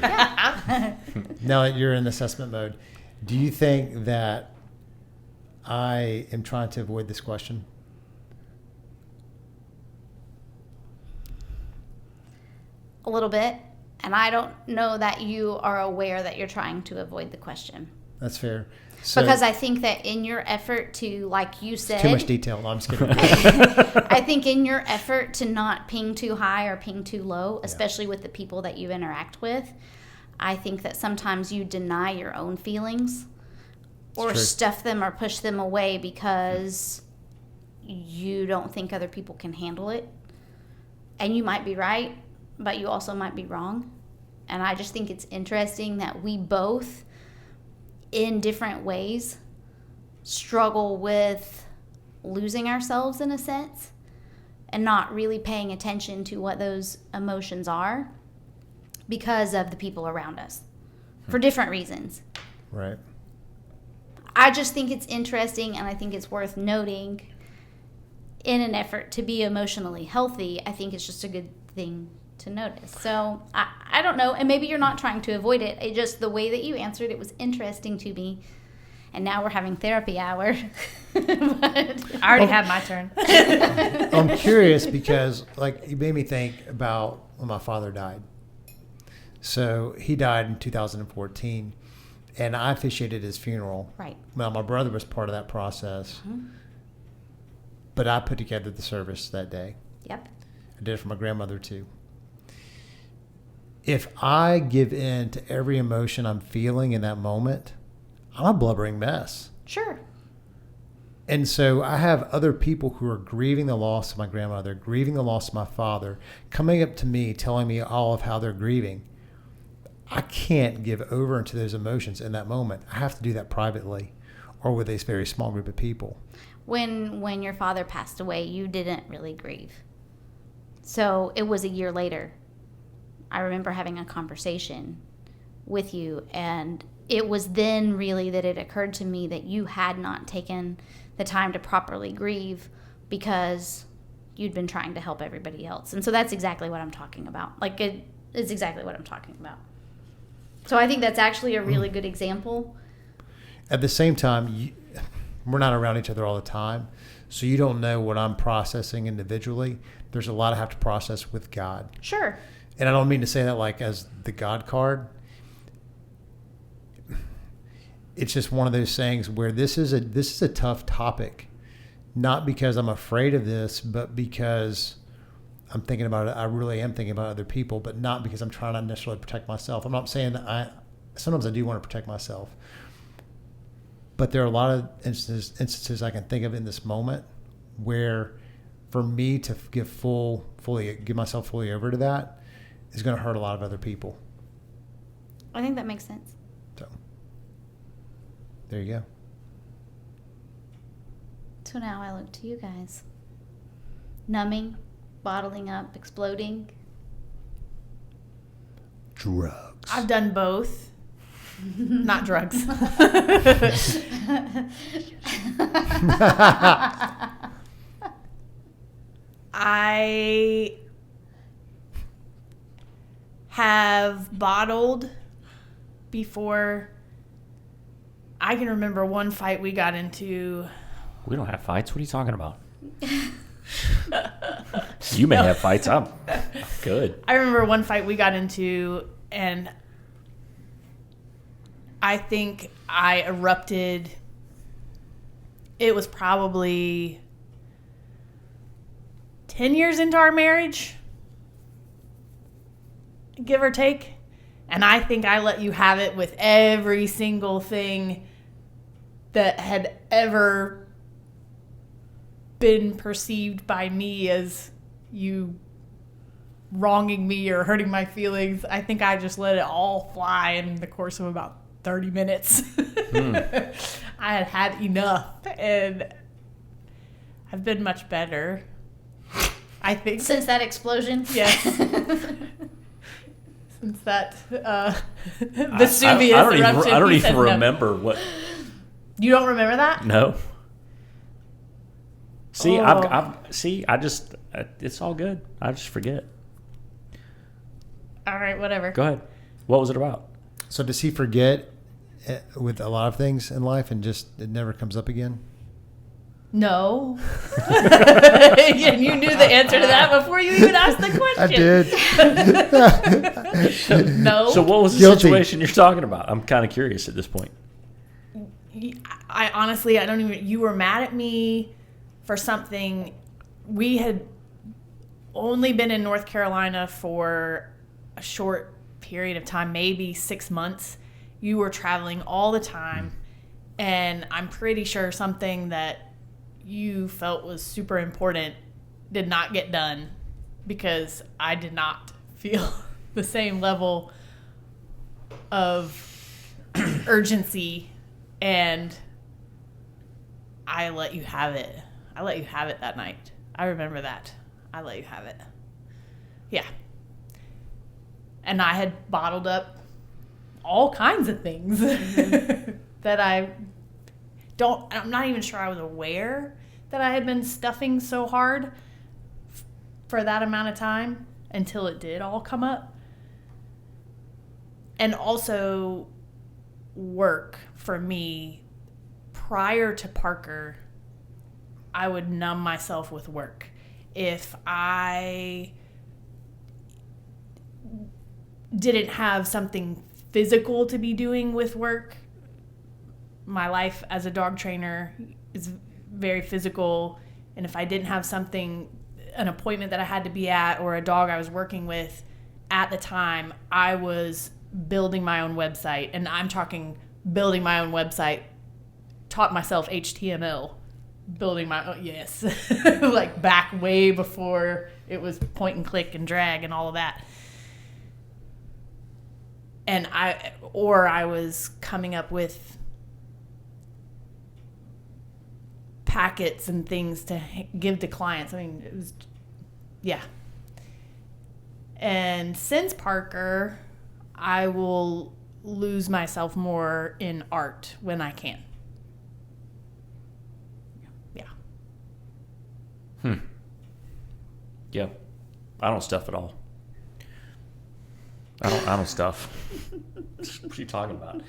Speaker 3: Now that you're in assessment mode, do you think that I am trying to avoid this question?
Speaker 2: A little bit. And I don't know that you are aware that you're trying to avoid the question.
Speaker 3: That's fair. So,
Speaker 2: because I think that in your effort to, like you said...
Speaker 3: Too much detail. No, I'm just kidding.
Speaker 2: I think in your effort to not ping too high or ping too low, especially with the people that you interact with, I think that sometimes you deny your own feelings or stuff them or push them away because you don't think other people can handle it. And you might be right, but you also might be wrong. And I just think it's interesting that we both, in different ways, struggle with losing ourselves in a sense and not really paying attention to what those emotions are because of the people around us for different reasons.
Speaker 3: Right.
Speaker 2: I just think it's interesting, and I think it's worth noting in an effort to be emotionally healthy. I think it's just a good thing to notice. So I don't know, and maybe you're not trying to avoid it. It just, the way that you answered it was interesting to me. And now we're having therapy hour.
Speaker 1: I already had my turn.
Speaker 3: I'm curious because, like, you made me think about when my father died. So he died in 2014, and I officiated his funeral.
Speaker 2: Right.
Speaker 3: Well, my brother was part of that process, but I put together the service that day.
Speaker 2: Yep.
Speaker 3: I did it for my grandmother too. If I give in to every emotion I'm feeling in that moment, I'm a blubbering mess.
Speaker 2: Sure.
Speaker 3: And so I have other people who are grieving the loss of my grandmother, grieving the loss of my father, coming up to me, telling me all of how they're grieving. I can't give over into those emotions in that moment. I have to do that privately or with a very small group of people.
Speaker 2: When your father passed away, you didn't really grieve. So it was a year later. I remember having a conversation with you, and it was then really that it occurred to me that you had not taken the time to properly grieve because you'd been trying to help everybody else. And so that's exactly what I'm talking about. Like, it's exactly what I'm talking about. So I think that's actually a really good example.
Speaker 3: At the same time, we're not around each other all the time, so you don't know what I'm processing individually. There's a lot I have to process with God.
Speaker 2: Sure.
Speaker 3: And I don't mean to say that like as the God card. It's just one of those things where this is a tough topic, not because I'm afraid of this, but because I'm thinking about it. I really am thinking about other people, but not because I'm trying to necessarily protect myself. I'm not saying that sometimes I do want to protect myself, but there are a lot of instances I can think of in this moment where for me to give myself fully over to that is going to hurt a lot of other people.
Speaker 2: I think that makes sense.
Speaker 3: So there you go.
Speaker 2: So now I look to you guys. Numbing, bottling up, exploding.
Speaker 3: drugs?
Speaker 1: I've done both. Not drugs. I have bottled before. I can remember one fight we got into.
Speaker 4: We don't have fights. What are you talking about? You may have fights. I'm good.
Speaker 1: I remember one fight we got into, and I think I erupted. It was probably 10 years into our marriage, give or take. And I think I let you have it with every single thing that had ever been perceived by me as you wronging me or hurting my feelings. I think I just let it all fly in the course of about 30 minutes. I had had enough, and I've been much better, I think.
Speaker 2: Since that explosion?
Speaker 1: Yes. Since that Vesuvius eruption.
Speaker 4: I don't even remember what.
Speaker 1: You don't remember that?
Speaker 4: No. See,
Speaker 1: Oh.
Speaker 4: it's all good. I just forget.
Speaker 1: All right, whatever.
Speaker 4: Go ahead. What was it about?
Speaker 3: So does he forget with a lot of things in life and just it never comes up again?
Speaker 1: No. And you knew the answer to that before you even asked the question.
Speaker 3: I did.
Speaker 1: No.
Speaker 4: So what was the
Speaker 3: Guilty.
Speaker 4: situation you're talking about? I'm kind of curious at this point.
Speaker 1: I honestly, I don't even, you were mad at me for something. We had only been in North Carolina for a short period of time, maybe 6 months. You were traveling all the time, and I'm pretty sure something that you felt was super important did not get done because I did not feel the same level of urgency, and I let you have it. I let you have it that night. I remember that. I let you have it. Yeah. And I had bottled up all kinds of things that I'm not even sure I was aware that I had been stuffing so hard for that amount of time until it did all come up. And also work for me, prior to Parker, I would numb myself with work. If I didn't have something physical to be doing with work, my life as a dog trainer is very physical, and if I didn't have something, an appointment that I had to be at or a dog I was working with at the time, I was building my own website. And I'm talking building my own website, taught myself HTML, building my own, yes, like back way before it was point and click and drag and all of that. And I was coming up with packets and things to give to clients. I mean, it was, yeah. And since Parker, I will lose myself more in art when I can. Yeah.
Speaker 4: Yeah. I don't stuff at all. I don't stuff. What are you talking about?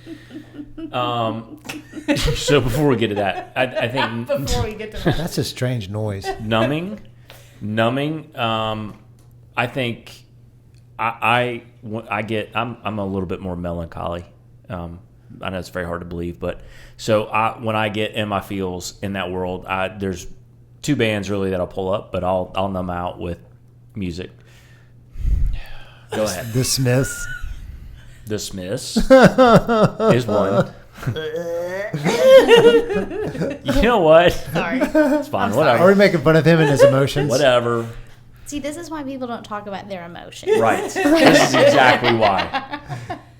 Speaker 4: So before we get to that, I think
Speaker 1: Before we get to that.
Speaker 3: That's a strange noise.
Speaker 4: numbing. I think I'm a little bit more melancholy. I know it's very hard to believe, but so when I get in my feels in that world, there's two bands really that I'll pull up, but I'll numb out with music. Go ahead.
Speaker 3: The Smiths.
Speaker 4: The Smiths is one. You know what?
Speaker 1: Sorry.
Speaker 4: It's fine.
Speaker 3: Are
Speaker 4: Whatever.
Speaker 3: we making fun of him and his emotions?
Speaker 4: Whatever.
Speaker 2: See, this is why people don't talk about their emotions.
Speaker 4: Right. This is exactly why.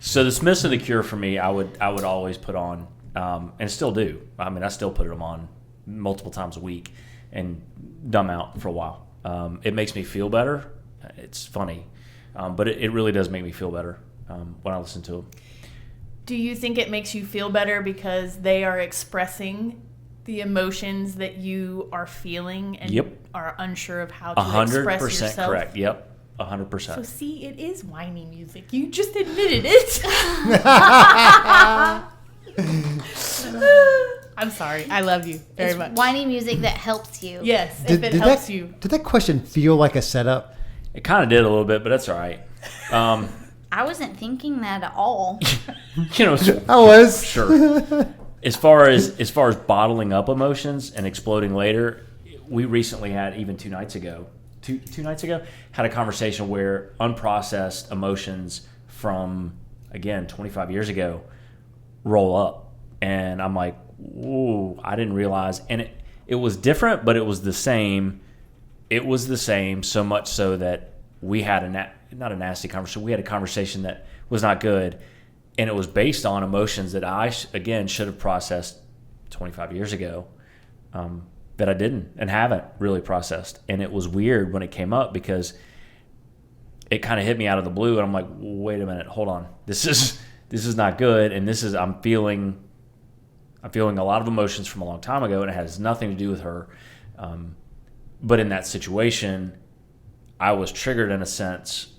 Speaker 4: So the Smiths are the Cure for me. I would always put on, and still do. I mean, I still put them on multiple times a week and numb out for a while. It makes me feel better. It's funny, but it really does make me feel better. when I listen to them.
Speaker 1: Do you think it makes you feel better because they are expressing the emotions that you are feeling and
Speaker 4: Yep.
Speaker 1: are unsure of how to express
Speaker 4: 100%
Speaker 1: yourself?
Speaker 4: correct. Yep. 100%.
Speaker 1: So see, it is whiny music. You just admitted it. I'm sorry. I love you very
Speaker 2: It's
Speaker 1: much.
Speaker 2: whiny music that helps you.
Speaker 1: Yes, if it helps you.
Speaker 3: Did that question feel like a setup?
Speaker 4: It kind of did a little bit, but that's all right.
Speaker 2: I wasn't thinking that at all.
Speaker 4: You know,
Speaker 3: I was.
Speaker 4: sure. As far as bottling up emotions and exploding later, we recently had, even two nights ago, had a conversation where unprocessed emotions from, again, 25 years ago roll up. And I'm like, ooh, I didn't realize. And it was different, but it was the same. It was the same, so much so that we had not a nasty conversation. We had a conversation that was not good. And it was based on emotions that I, again, should have processed 25 years ago that I didn't and haven't really processed. And it was weird when it came up because it kind of hit me out of the blue. And I'm like, wait a minute, hold on. This is not good. And I'm feeling a lot of emotions from a long time ago, and it has nothing to do with her. But in that situation, I was triggered in a sense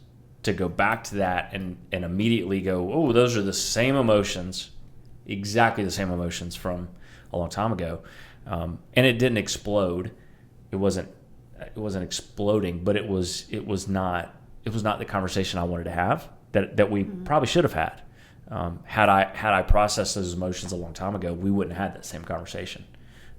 Speaker 4: to go back to that and immediately go, oh, those are the same emotions, exactly the same emotions from a long time ago. And it didn't explode. It wasn't exploding, but it was not the conversation I wanted to have that we probably should have had. Had I processed those emotions a long time ago, we wouldn't have had that same conversation.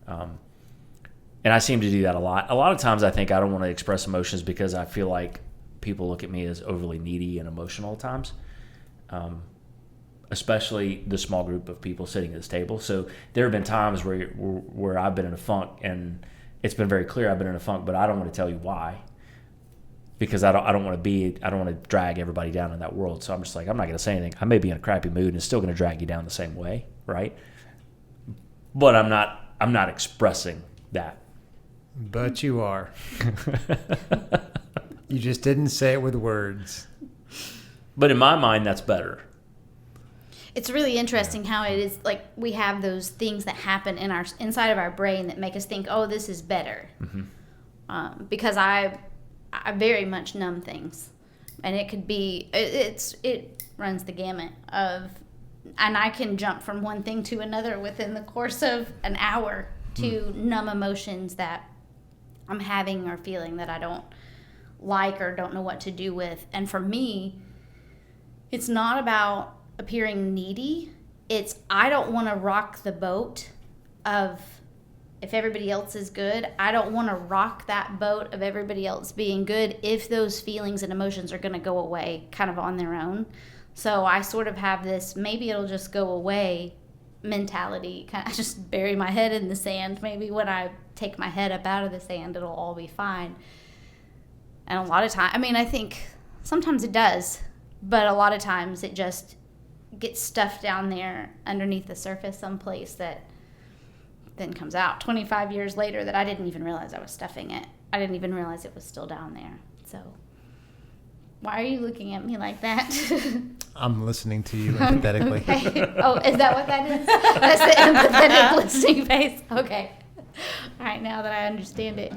Speaker 4: And I seem to do that a lot. A lot of times I think I don't want to express emotions because I feel like people look at me as overly needy and emotional at times, especially the small group of people sitting at this table. So there have been times where I've been in a funk, and it's been very clear I've been in a funk, but I don't want to tell you why, because I don't want to drag everybody down in that world. So I'm just like, I'm not going to say anything. I may be in a crappy mood and it's still going to drag you down the same way, right? But I'm not expressing that.
Speaker 3: But you are. You just didn't say it with words.
Speaker 4: But in my mind, that's better.
Speaker 2: It's really interesting how it is like we have those things that happen inside of our brain that make us think, oh, this is better. Mm-hmm. Because I very much numb things, and it could be it runs the gamut of, and I can jump from one thing to another within the course of an hour to numb emotions that I'm having or feeling that I don't like or don't know what to do with. And for me, it's not about appearing needy. It's I don't want to rock the boat of if everybody else is good. I don't want to rock that boat of everybody else being good if those feelings and emotions are going to go away kind of on their own. So I sort of have this maybe it'll just go away mentality. I just bury my head in the sand. Maybe when I take my head up out of the sand, it'll all be fine. And a lot of times, I mean, I think sometimes it does, but a lot of times it just gets stuffed down there underneath the surface someplace that then comes out 25 years later that I didn't even realize I was stuffing it. I didn't even realize it was still down there. So why are you looking at me like that?
Speaker 3: I'm listening to you empathetically.
Speaker 2: Okay. Oh, is that what that is? That's the empathetic listening face. Okay. All right, now that I understand it.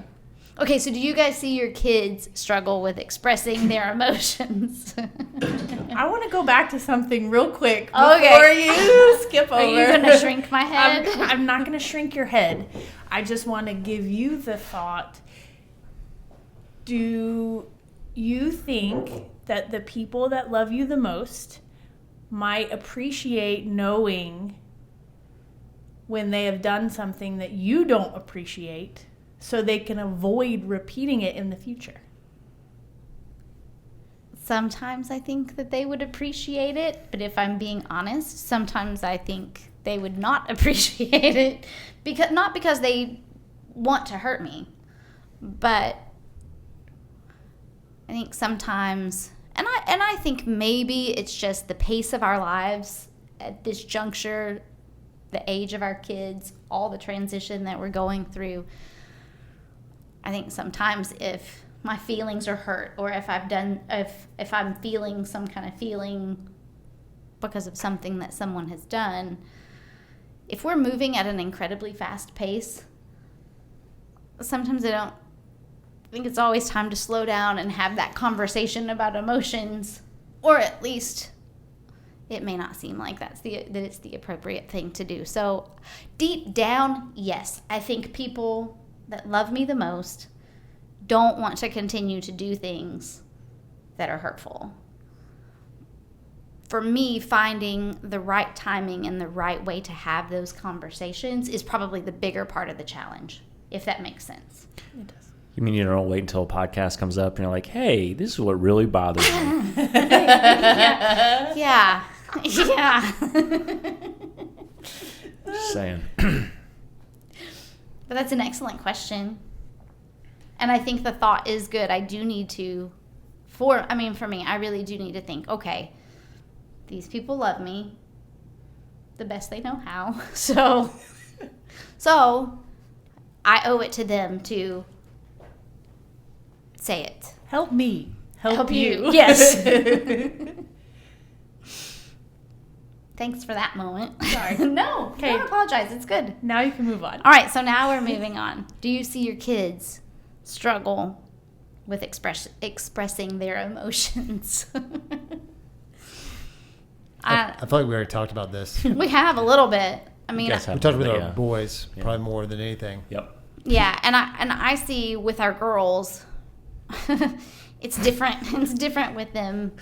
Speaker 2: Okay, so do you guys see your kids struggle with expressing their emotions?
Speaker 1: I want to go back to something real quick before you skip over.
Speaker 2: Are you going to shrink my head?
Speaker 1: I'm not going to shrink your head. I just want to give you the thought. Do you think that the people that love you the most might appreciate knowing when they have done something that you don't appreciate, so they can avoid repeating it in the future?
Speaker 2: Sometimes I think that they would appreciate it, but if I'm being honest, sometimes I think they would not appreciate it, not because they want to hurt me, but I think sometimes, and I think maybe it's just the pace of our lives at this juncture, the age of our kids, all the transition that we're going through. I think sometimes if my feelings are hurt, or if I'm feeling some kind of feeling because of something that someone has done, if we're moving at an incredibly fast pace, sometimes I don't think it's always time to slow down and have that conversation about emotions, or at least it may not seem like that it's the appropriate thing to do. So deep down, yes, I think people that love me the most don't want to continue to do things that are hurtful. For me, finding the right timing and the right way to have those conversations is probably the bigger part of the challenge, if that makes sense.
Speaker 1: It does.
Speaker 4: You mean you don't wait until a podcast comes up and you're like, hey, this is what really bothers me.
Speaker 2: Yeah. Yeah.
Speaker 4: Just saying.
Speaker 2: But that's an excellent question. And I think the thought is good. I do need to, for me, I really do need to think, okay, these people love me the best they know how. So I owe it to them to say it.
Speaker 1: Help me. Help you.
Speaker 2: Yes. Thanks for that moment.
Speaker 1: Sorry.
Speaker 2: No,
Speaker 1: Okay.
Speaker 2: don't apologize. It's good.
Speaker 1: Now you can move on.
Speaker 2: All right, so now we're moving on. Do you see your kids struggle with expressing their emotions?
Speaker 3: I feel like we already talked about this.
Speaker 2: We have a little bit. I mean,
Speaker 4: You guys have
Speaker 3: We talked with
Speaker 4: a
Speaker 3: our
Speaker 4: little bit,
Speaker 3: boys
Speaker 4: Yeah.
Speaker 3: probably more than anything.
Speaker 4: Yep.
Speaker 2: yeah, and I see with our girls, it's different. It's different with them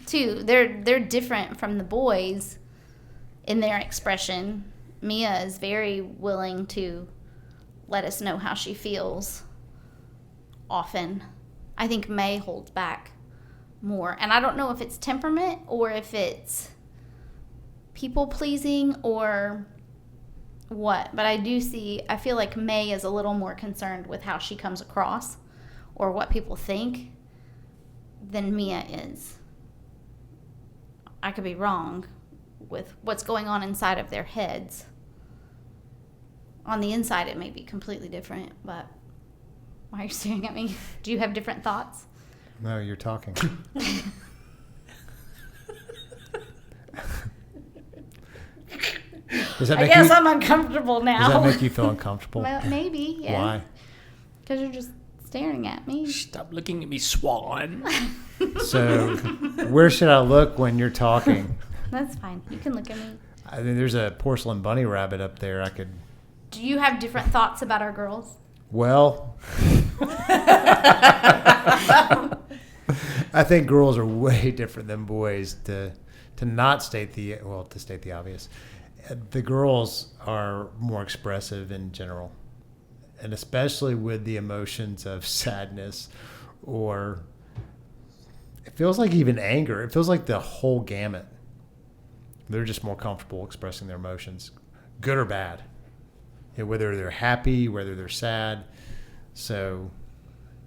Speaker 2: too. They're different from the boys in their expression. Mia is very willing to let us know how she feels often. I think May holds back more. And I don't know if it's temperament or if it's people pleasing or what, but I feel like May is a little more concerned with how she comes across or what people think than Mia is. I could be wrong with what's going on inside of their heads. On the inside, it may be completely different, but why are you staring at me? Do you have different thoughts?
Speaker 3: No, you're talking.
Speaker 2: I guess I'm uncomfortable now.
Speaker 3: Does that make you feel uncomfortable?
Speaker 2: Well, maybe, yeah.
Speaker 3: Why?
Speaker 2: Because you're just staring at me.
Speaker 4: Stop looking at me, Swan.
Speaker 3: So, where should I look when you're talking?
Speaker 2: That's fine. You can look at me.
Speaker 3: I mean, there's a porcelain bunny rabbit up there. I could.
Speaker 2: Do you have different thoughts about our girls?
Speaker 3: Well, I think girls are way different than boys. To state the obvious, the girls are more expressive in general, and especially with the emotions of sadness, or it feels like even anger. It feels like the whole gamut. They're just more comfortable expressing their emotions, good or bad. Whether they're happy, whether they're sad. So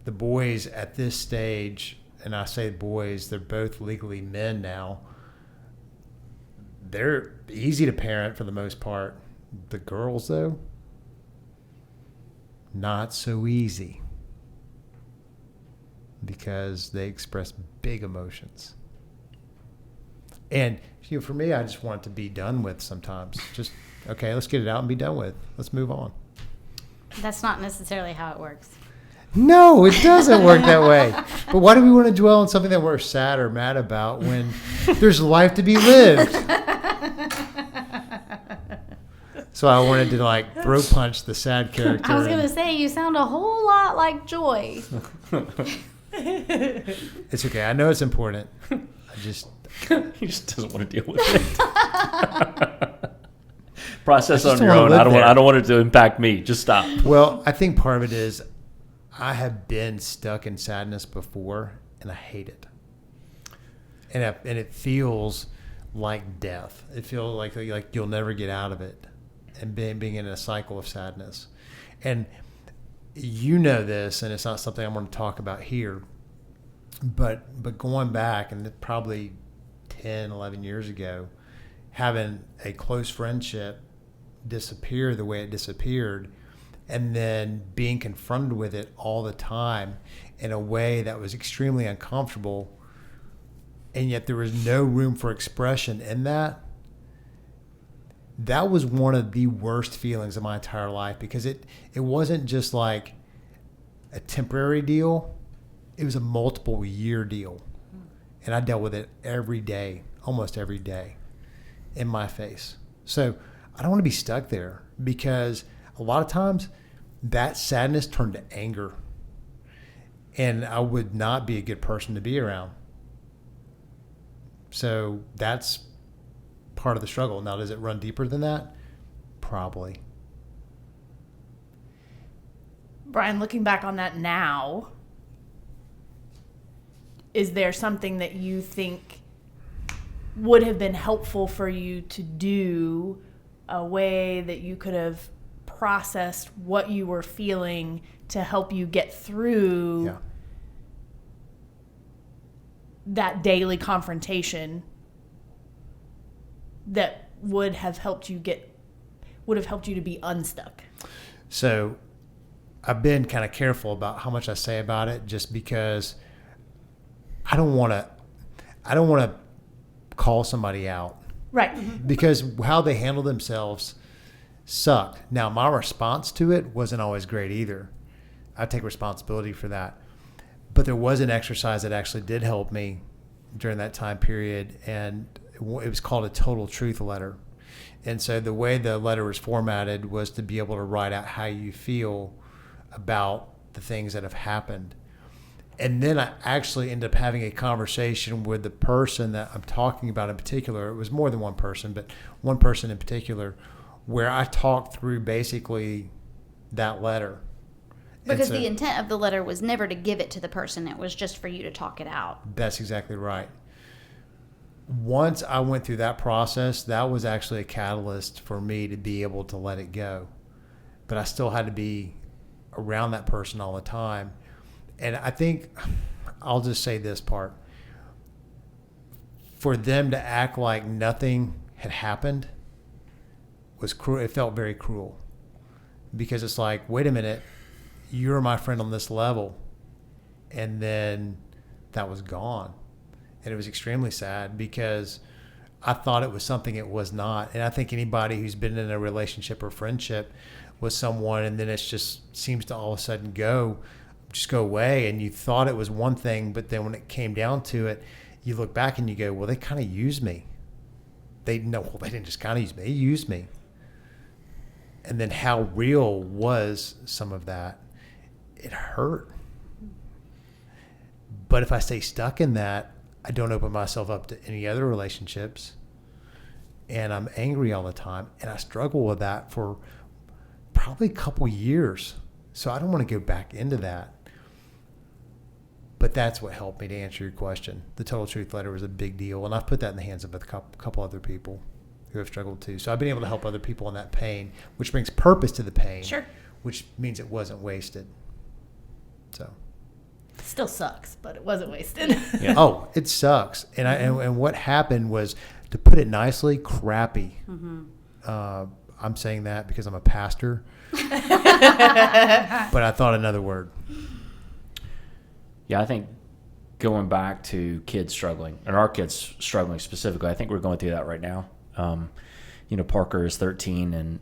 Speaker 3: the boys at this stage, and I say boys, they're both legally men now. They're easy to parent for the most part. The girls, though, not so easy because they express big emotions. And for me, I just want it to be done with sometimes. Just, okay, let's get it out and be done with. Let's move on.
Speaker 2: That's not necessarily how it works.
Speaker 3: No, it doesn't work that way. But why do we want to dwell on something that we're sad or mad about when there's life to be lived? So I wanted to throat punch the sad character.
Speaker 2: I was going to say, you sound a whole lot like Joy.
Speaker 3: It's okay. I know it's important.
Speaker 4: He just doesn't want to deal with it. Process on
Speaker 3: don't
Speaker 4: your
Speaker 3: wanna
Speaker 4: own.
Speaker 3: live there.
Speaker 4: I don't want it to impact me. Just stop.
Speaker 3: Well, I think part of it is I have been stuck in sadness before, and I hate it. And it feels like death. It feels like you'll never get out of it, and being in a cycle of sadness. And you know this, and it's not something I'm going to talk about here, but going back, and probably 10, 11 years ago, having a close friendship disappear the way it disappeared, and then being confronted with it all the time in a way that was extremely uncomfortable, and yet there was no room for expression in that. That was one of the worst feelings of my entire life, because it wasn't just like a temporary deal. It was a multiple year deal. And I dealt with it every day, almost every day, in my face. So I don't want to be stuck there, because a lot of times that sadness turned to anger. And I would not be a good person to be around. So that's part of the struggle. Now, does it run deeper than that? Probably.
Speaker 1: Brian, looking back on that now, is there something that you think would have been helpful for you to do, a way that you could have processed what you were feeling to help you get through that daily confrontation that would have helped you to be unstuck?
Speaker 3: So I've been kind of careful about how much I say about it, just because I don't want to call somebody out.
Speaker 1: Right.
Speaker 3: Because how they handle themselves sucked. Now, my response to it wasn't always great either. I take responsibility for that. But there was an exercise that actually did help me during that time period, and it was called a total truth letter. And so the way the letter was formatted was to be able to write out how you feel about the things that have happened. And then I actually ended up having a conversation with the person that I'm talking about in particular. It was more than one person, but one person in particular, where I talked through basically that letter.
Speaker 2: Because the intent of the letter was never to give it to the person. It was just for you to talk it out.
Speaker 3: That's exactly right. Once I went through that process, that was actually a catalyst for me to be able to let it go. But I still had to be around that person all the time. And I think, I'll just say this part. For them to act like nothing had happened was cruel. It felt very cruel. Because it's like, wait a minute, you're my friend on this level. And then that was gone. And it was extremely sad, because I thought it was something it was not. And I think anybody who's been in a relationship or friendship with someone, and then it just seems to all of a sudden just go away, and you thought it was one thing, but then when it came down to it, you look back and you go, well, they kind of used me. They didn't just kind of use me. They used me. And then how real was some of that? It hurt. But if I stay stuck in that, I don't open myself up to any other relationships, and I'm angry all the time, and I struggle with that for probably a couple years. So I don't want to go back into that. But that's what helped me to answer your question. The Total Truth Letter was a big deal, and I've put that in the hands of a couple other people who have struggled too. So I've been able to help other people in that pain, which brings purpose to the pain.
Speaker 1: Sure.
Speaker 3: Which means it wasn't wasted. So.
Speaker 1: Still sucks, but it wasn't wasted.
Speaker 4: Yeah.
Speaker 3: Oh, it sucks. And and what happened was, to put it nicely, crappy. Mm-hmm. I'm saying that because I'm a pastor. But I thought another word.
Speaker 4: Yeah, I think going back to kids struggling, and our kids struggling specifically, I think we're going through that right now. Parker is 13, and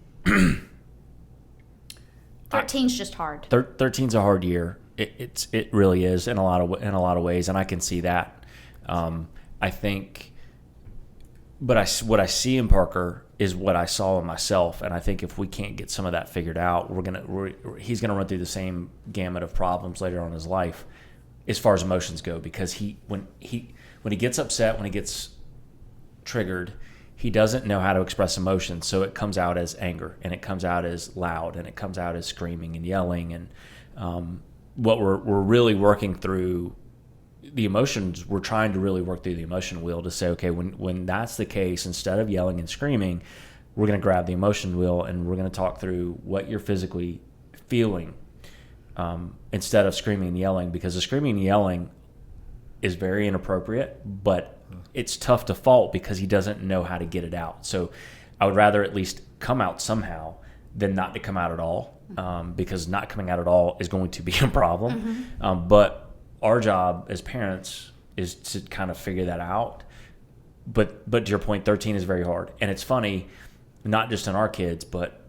Speaker 2: 13's just hard.
Speaker 4: 13's a hard year. It really is in a lot of ways, and I can see that. I think, but what I see in Parker is what I saw in myself, and I think if we can't get some of that figured out, he's gonna run through the same gamut of problems later on in his life, as far as emotions go. Because when he gets upset, when he gets triggered, he doesn't know how to express emotion, so it comes out as anger, and it comes out as loud, and it comes out as screaming and yelling, and what we're really working through the emotions, we're trying to really work through the emotion wheel to say, okay, when that's the case, instead of yelling and screaming, we're going to grab the emotion wheel and we're going to talk through what you're physically feeling, instead of screaming and yelling, because the screaming and yelling is very inappropriate, but it's tough to fault because he doesn't know how to get it out. So I would rather at least come out somehow than not to come out at all. Because not coming out at all is going to be a problem. Mm-hmm. But our job as parents is to kind of figure that out. But to your point, 13 is very hard. And it's funny, not just in our kids, but,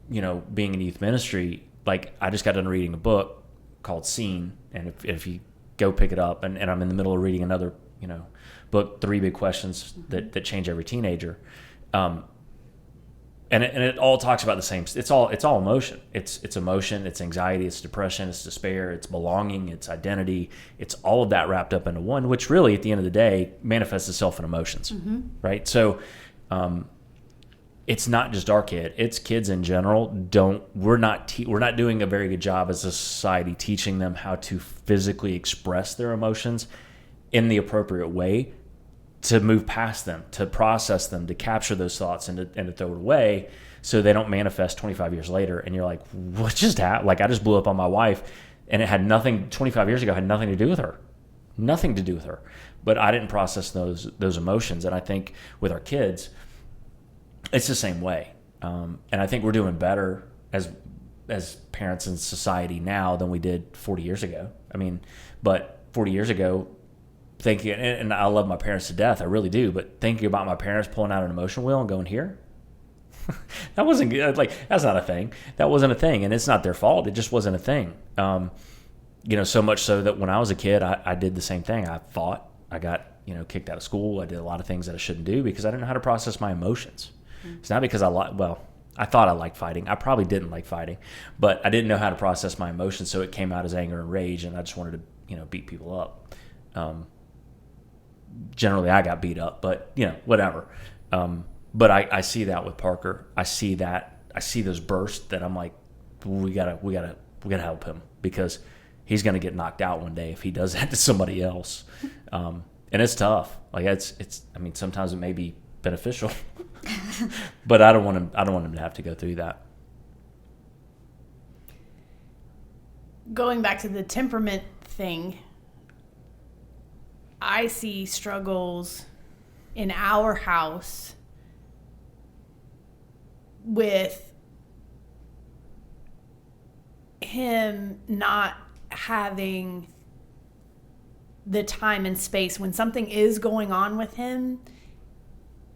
Speaker 4: you know, being in youth ministry, like I just got done reading a book called Seen. And if you go pick it up, and I'm in the middle of reading another, you know, book, 3 Big Questions that change every teenager. And it all talks about the same. It's all emotion. It's emotion. It's anxiety. It's depression. It's despair. It's belonging. It's identity. It's all of that wrapped up into one, which really, at the end of the day, manifests itself in emotions, right? So, it's not just our kid. It's kids in general. We're not doing a very good job as a society teaching them how to physically express their emotions in the appropriate way, to move past them, to process them, to capture those thoughts and to throw it away so they don't manifest 25 years later. And you're like, what just happened? Like, I just blew up on my wife, and it had nothing, 25 years ago, had nothing to do with her. Nothing to do with her. But I didn't process those emotions. And I think with our kids, it's the same way. And I think we're doing better as parents in society now than we did 40 years ago. I mean, but 40 years ago, thinking, and I love my parents to death, I really do, but thinking about my parents pulling out an emotion wheel and going, here, that wasn't good. Like, that's not a thing. That wasn't a thing, and it's not their fault. It just wasn't a thing. You know, so much so that when I was a kid, I did the same thing. I fought. I got, you know, kicked out of school. I did a lot of things that I shouldn't do because I didn't know how to process my emotions. It's not because I thought I liked fighting. I probably didn't like fighting, but I didn't know how to process my emotions, so it came out as anger and rage, and I just wanted to, you know, beat people up. Generally, I got beat up, but, you know, whatever. But I see that with Parker. I see those bursts that I'm like, we gotta help him, because he's gonna get knocked out one day if he does that to somebody else. And it's tough. Like, it's. I mean, sometimes it may be beneficial, but I don't want him to have to go through that.
Speaker 1: Going back to the temperament thing, I see struggles in our house with him not having the time and space. When something is going on with him,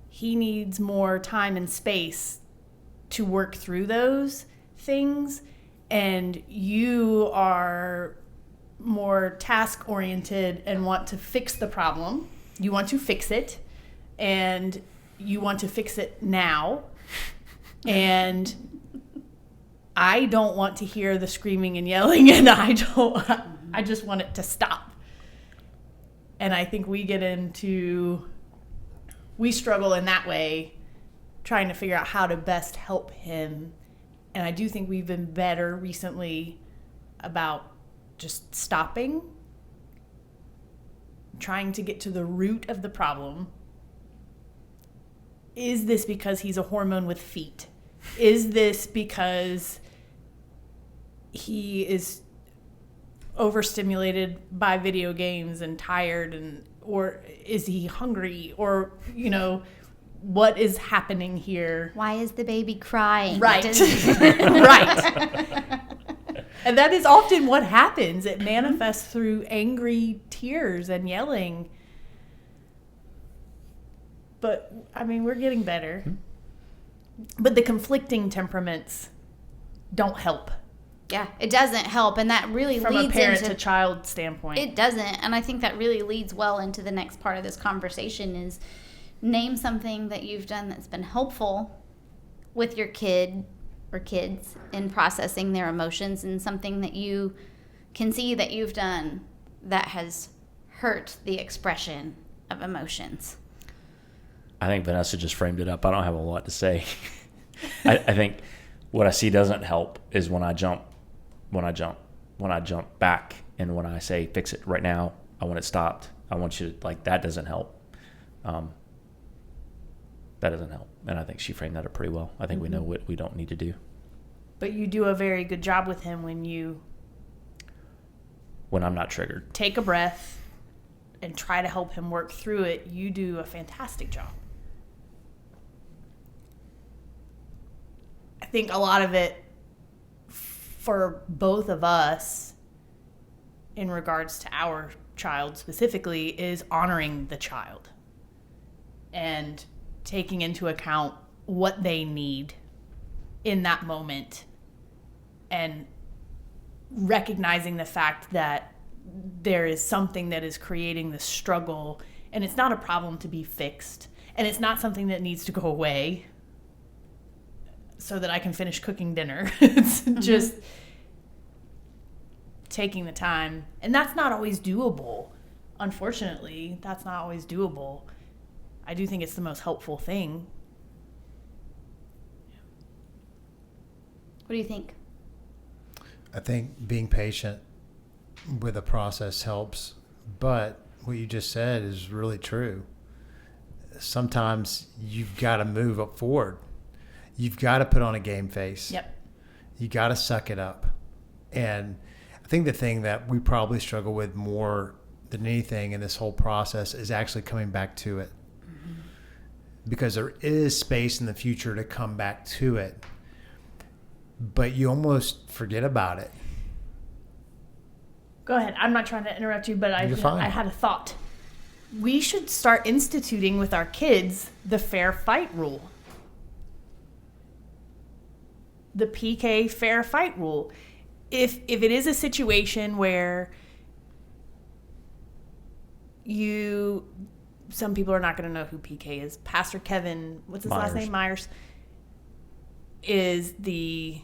Speaker 1: he needs more time and space to work through those things. And you are more task oriented and want to fix the problem. You want to fix it, and you want to fix it now. And I don't want to hear the screaming and yelling, and I just want it to stop. And I think we struggle in that way, trying to figure out how to best help him. And I do think we've been better recently about just stopping, trying to get to the root of the problem. Is this because he's a hormone with feet? Is this because he is overstimulated by video games and tired, or is he hungry, or, you know, what is happening here?
Speaker 2: Why is the baby crying?
Speaker 1: Right. Right. And that is often what happens. It manifests through angry tears and yelling. But, I mean, we're getting better. But the conflicting temperaments don't help.
Speaker 2: Yeah, it doesn't help. And that really
Speaker 1: from
Speaker 2: leads
Speaker 1: a parent
Speaker 2: into,
Speaker 1: to child standpoint.
Speaker 2: It doesn't. And I think that really leads well into the next part of this conversation is name something that you've done that's been helpful with your kid or kids in processing their emotions, and something that you can see that you've done that has hurt the expression of emotions.
Speaker 4: I think Vanessa just framed it up. I don't have a lot to say. I think what I see doesn't help is when I jump back, and when I say, fix it right now, I want it stopped. I want you to, like, that doesn't help. That doesn't help. And I think she framed that up pretty well. I think we know what we don't need to do.
Speaker 1: But you do a very good job with him when I'm not triggered. Take a breath and try to help him work through it. You do a fantastic job. I think a lot of it for both of us in regards to our child specifically is honoring the child and taking into account what they need in that moment and recognizing the fact that there is something that is creating this struggle, and it's not a problem to be fixed, and it's not something that needs to go away so that I can finish cooking dinner. It's just taking the time, and that's not always doable. Unfortunately, that's not always doable. I do think it's the most helpful thing.
Speaker 2: What do you think?
Speaker 3: I think being patient with the process helps, but what you just said is really true. Sometimes you've got to move up forward. You've got to put on a game face.
Speaker 1: Yep.
Speaker 3: You got to suck it up. And I think the thing that we probably struggle with more than anything in this whole process is actually coming back to it. Because there is space in the future to come back to it, but you almost forget about it.
Speaker 1: Go ahead. I'm not trying to interrupt you, but I had a thought. We should start instituting with our kids the fair fight rule. The PK fair fight rule. If it is a situation where some people are not going to know who PK is. Pastor Kevin, what's his last name? Myers is the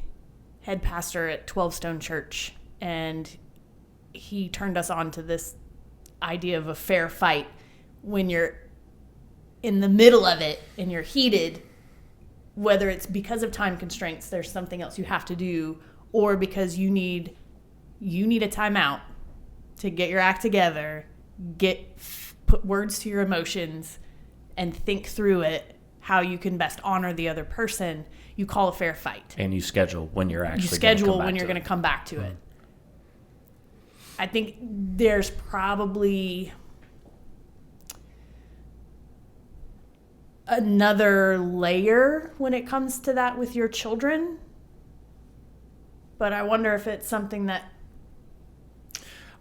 Speaker 1: head pastor at 12 Stone Church, and he turned us on to this idea of a fair fight. When you're in the middle of it and you're heated, whether it's because of time constraints, there's something else you have to do, or because you need a timeout to get your act together, put words to your emotions, and think through it, how you can best honor the other person. You call a fair fight.
Speaker 4: And you schedule when you're actually
Speaker 1: going to come back to it. I think there's probably another layer when it comes to that with your children. But I wonder if it's something that...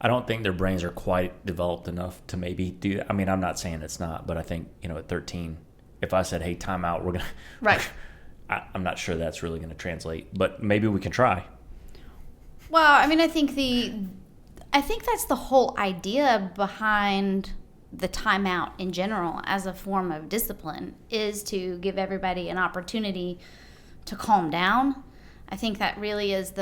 Speaker 4: I don't think their brains are quite developed enough to maybe do that. I mean, I'm not saying it's not, but I think, at 13, if I said, hey, time out, we're going to...
Speaker 1: Right.
Speaker 4: I'm not sure that's really going to translate, but maybe we can try.
Speaker 2: Well, I mean, I think that's the whole idea behind the timeout in general as a form of discipline, is to give everybody an opportunity to calm down. I think that really is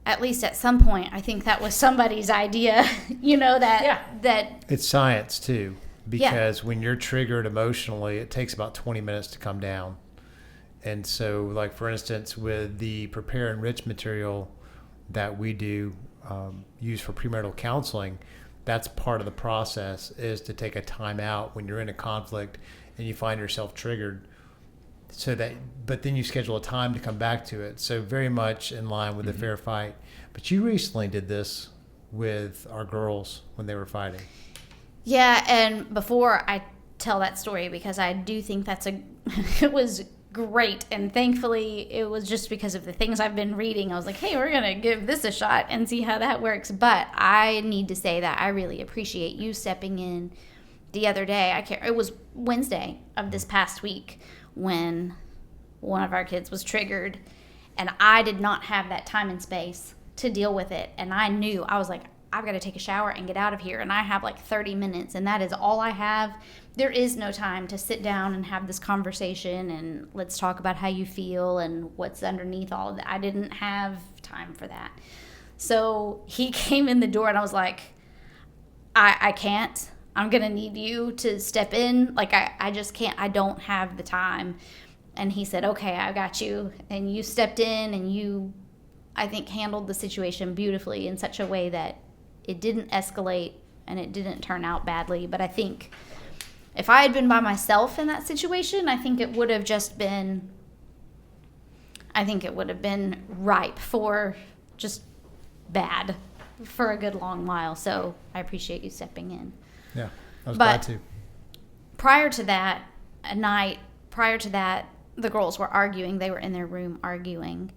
Speaker 2: at least at some point, I think that was somebody's idea, that
Speaker 3: it's science too, because when you're triggered emotionally, it takes about 20 minutes to come down. And so, like, for instance, with the prepare enrich material that we do use for premarital counseling, that's part of the process, is to take a time out when you're in a conflict and you find yourself triggered, but then you schedule a time to come back to it. So very much in line with the fair fight. But you recently did this with our girls when they were fighting.
Speaker 2: Yeah, and before I tell that story, because I do think it was great, and thankfully it was just because of the things I've been reading. I was like, hey, we're gonna give this a shot and see how that works. But I need to say that I really appreciate you stepping in the other day. It was Wednesday of this past week when one of our kids was triggered, and I did not have that time and space to deal with it. And I was like, I've got to take a shower and get out of here, and I have like 30 minutes, and that is all I have. There is no time to sit down and have this conversation and let's talk about how you feel and what's underneath all of that. I didn't have time for that. So he came in the door, and I was like, I can't. I'm going to need you to step in. Like, I just can't. I don't have the time. And he said, okay, I got you. And you stepped in, and you, I think, handled the situation beautifully in such a way that it didn't escalate and it didn't turn out badly. But I think if I had been by myself in that situation, I think it would have been ripe for just bad for a good long while. So I appreciate you stepping in.
Speaker 3: Yeah, I was glad to.
Speaker 2: Prior to that, the girls were arguing. They were in their room arguing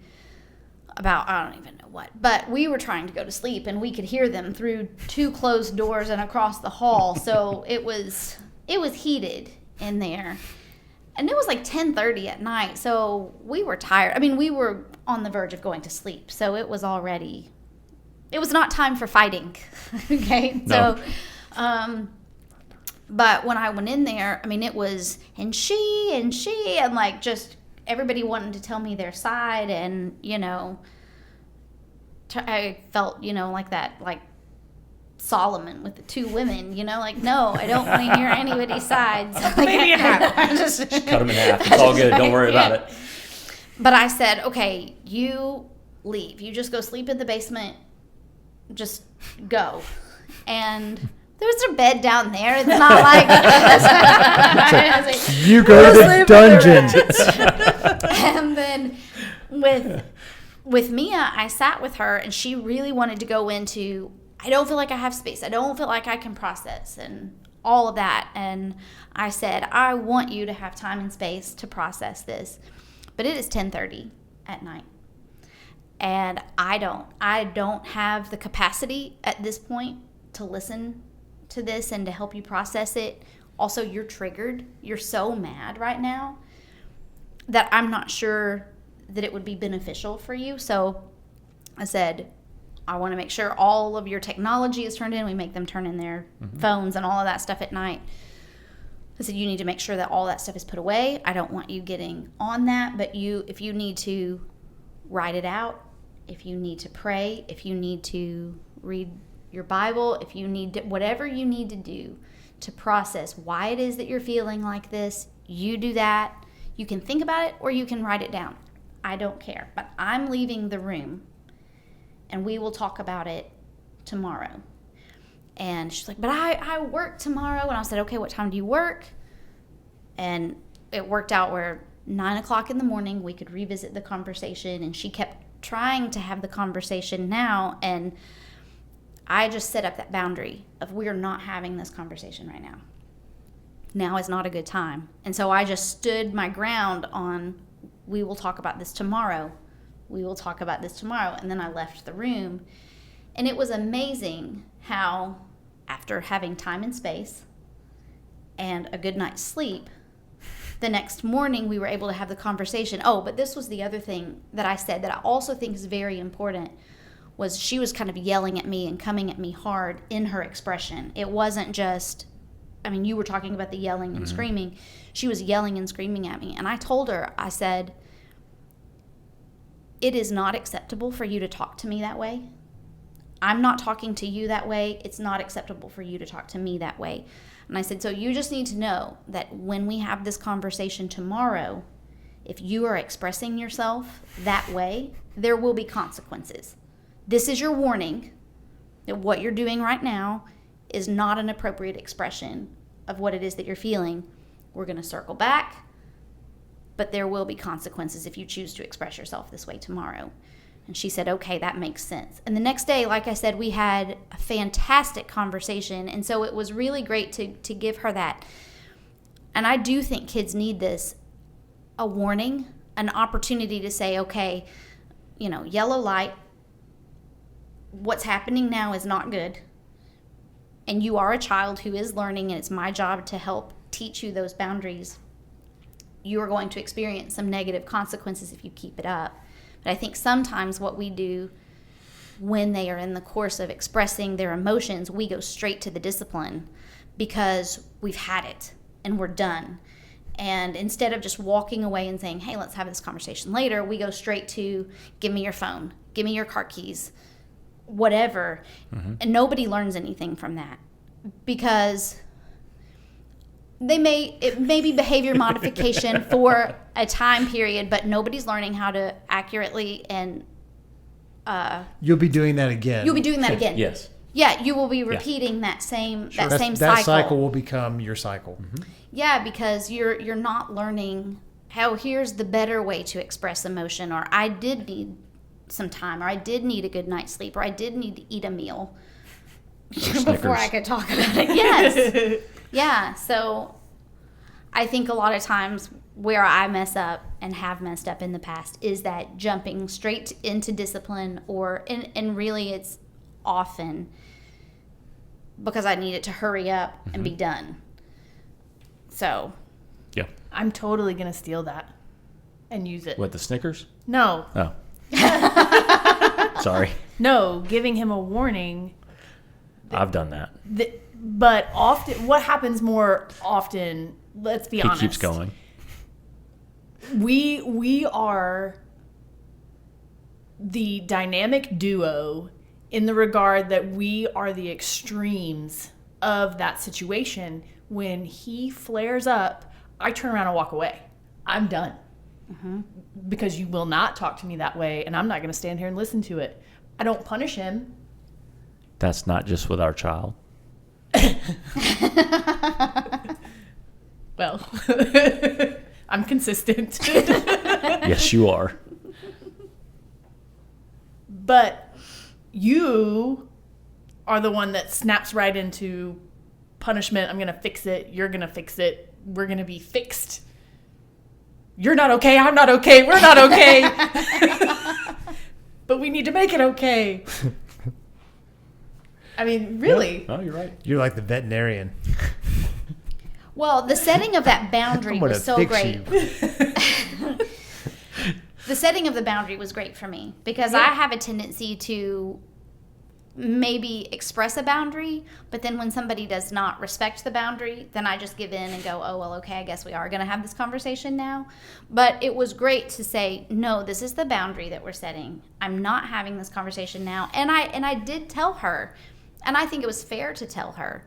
Speaker 2: about, I don't even know what, but we were trying to go to sleep and we could hear them through 2 closed doors and across the hall. So it was heated in there. And it was like 10:30 at night, so we were tired. I mean, we were on the verge of going to sleep, so it was not time for fighting, okay?
Speaker 4: No.
Speaker 2: So, but when I went in there, I mean, it was, and like just everybody wanted to tell me their side, and, you know, I felt, you know, like that, like Solomon with the 2 women, you know, like, no, I don't want to hear anybody's sides. Like,
Speaker 1: Maybe
Speaker 4: Just cut them in half. It's all good. Don't worry about it.
Speaker 2: But I said, okay, you leave. You just go sleep in the basement. Just go. And there was a bed down there. It's not like
Speaker 3: You go to the dungeon.
Speaker 2: And then with Mia, I sat with her, and she really wanted to go into, I don't feel like I have space. I don't feel like I can process and all of that. And I said, I want you to have time and space to process this. But it is 10:30 at night. And I don't have the capacity at this point to listen to this and to help you process it. Also, you're triggered. You're so mad right now that I'm not sure that it would be beneficial for you. So I said, I want to make sure all of your technology is turned in. We make them turn in their phones and all of that stuff at night. I said, you need to make sure that all that stuff is put away. I don't want you getting on that, but if you need to write it out, if you need to pray, if you need to read your Bible, if you need to, whatever you need to do to process why it is that you're feeling like this, you do that. You can think about it or you can write it down. I don't care, but I'm leaving the room. And we will talk about it tomorrow. And she's like, but I work tomorrow. And I said, okay, what time do you work? And it worked out where 9 o'clock in the morning, we could revisit the conversation. And she kept trying to have the conversation now. And I just set up that boundary of, we're not having this conversation right now. Now is not a good time. And so I just stood my ground on, we will talk about this tomorrow. We will talk about this tomorrow. And then I left the room. And it was amazing how, after having time and space and a good night's sleep, the next morning we were able to have the conversation. Oh, but this was the other thing that I said that I also think is very important, was she was kind of yelling at me and coming at me hard in her expression. It wasn't just, I mean, you were talking about the yelling and screaming. She was yelling and screaming at me. And I told her, I said, it is not acceptable for you to talk to me that way. I'm not talking to you that way. It's not acceptable for you to talk to me that way. And I said, so you just need to know that when we have this conversation tomorrow, if you are expressing yourself that way, there will be consequences. This is your warning that what you're doing right now is not an appropriate expression of what it is that you're feeling. We're going to circle back. But there will be consequences if you choose to express yourself this way tomorrow. And she said, okay, that makes sense. And the next day, like I said, we had a fantastic conversation. And so it was really great to give her that. And I do think kids need this, a warning, an opportunity to say, okay, you know, yellow light, what's happening now is not good. And you are a child who is learning, and it's my job to help teach you those boundaries. You are going to experience some negative consequences if you keep it up. But I think sometimes what we do when they are in the course of expressing their emotions, we go straight to the discipline because we've had it and we're done. And instead of just walking away and saying, hey, let's have this conversation later, we go straight to, give me your phone, give me your car keys, whatever. And nobody learns anything from that because it may be behavior modification for a time period, but nobody's learning how to accurately and
Speaker 3: you'll be doing that again.
Speaker 2: You'll be doing that again.
Speaker 4: Yes.
Speaker 2: Yeah, you will be repeating that same cycle.
Speaker 3: That cycle will become your cycle.
Speaker 2: Yeah, because you're not learning how here's the better way to express emotion, or I did need some time, or I did need a good night's sleep, or I did need to eat a meal before I could talk about it. Yes. Yeah, so I think a lot of times where I mess up and have messed up in the past is that jumping straight into discipline, and really it's often because I need it to hurry up and be done. So.
Speaker 4: Yeah.
Speaker 1: I'm totally going to steal that and use it.
Speaker 4: What, the Snickers?
Speaker 1: No.
Speaker 4: Oh. Sorry.
Speaker 1: No, giving him a warning.
Speaker 4: I've done that.
Speaker 1: But often, what happens more often, let's be honest.
Speaker 4: He keeps going.
Speaker 1: We are the dynamic duo in the regard that we are the extremes of that situation. When he flares up, I turn around and walk away. I'm done. Because you will not talk to me that way, and I'm not going to stand here and listen to it. I don't punish him.
Speaker 4: That's not just with our child.
Speaker 1: Well, I'm consistent.
Speaker 4: Yes, you are.
Speaker 1: But you are the one that snaps right into punishment. I'm going to fix it. You're going to fix it. We're going to be fixed. You're not okay. I'm not okay. We're not okay. But we need to make it okay. I mean, really.
Speaker 4: Oh, you're right.
Speaker 3: You're like the veterinarian.
Speaker 2: Well, the setting of that boundary was so great. The setting of the boundary was great for me because I have a tendency to maybe express a boundary, but then when somebody does not respect the boundary, then I just give in and go, oh, well, okay, I guess we are going to have this conversation now. But it was great to say, no, this is the boundary that we're setting. I'm not having this conversation now. And I did tell her, and I think it was fair to tell her,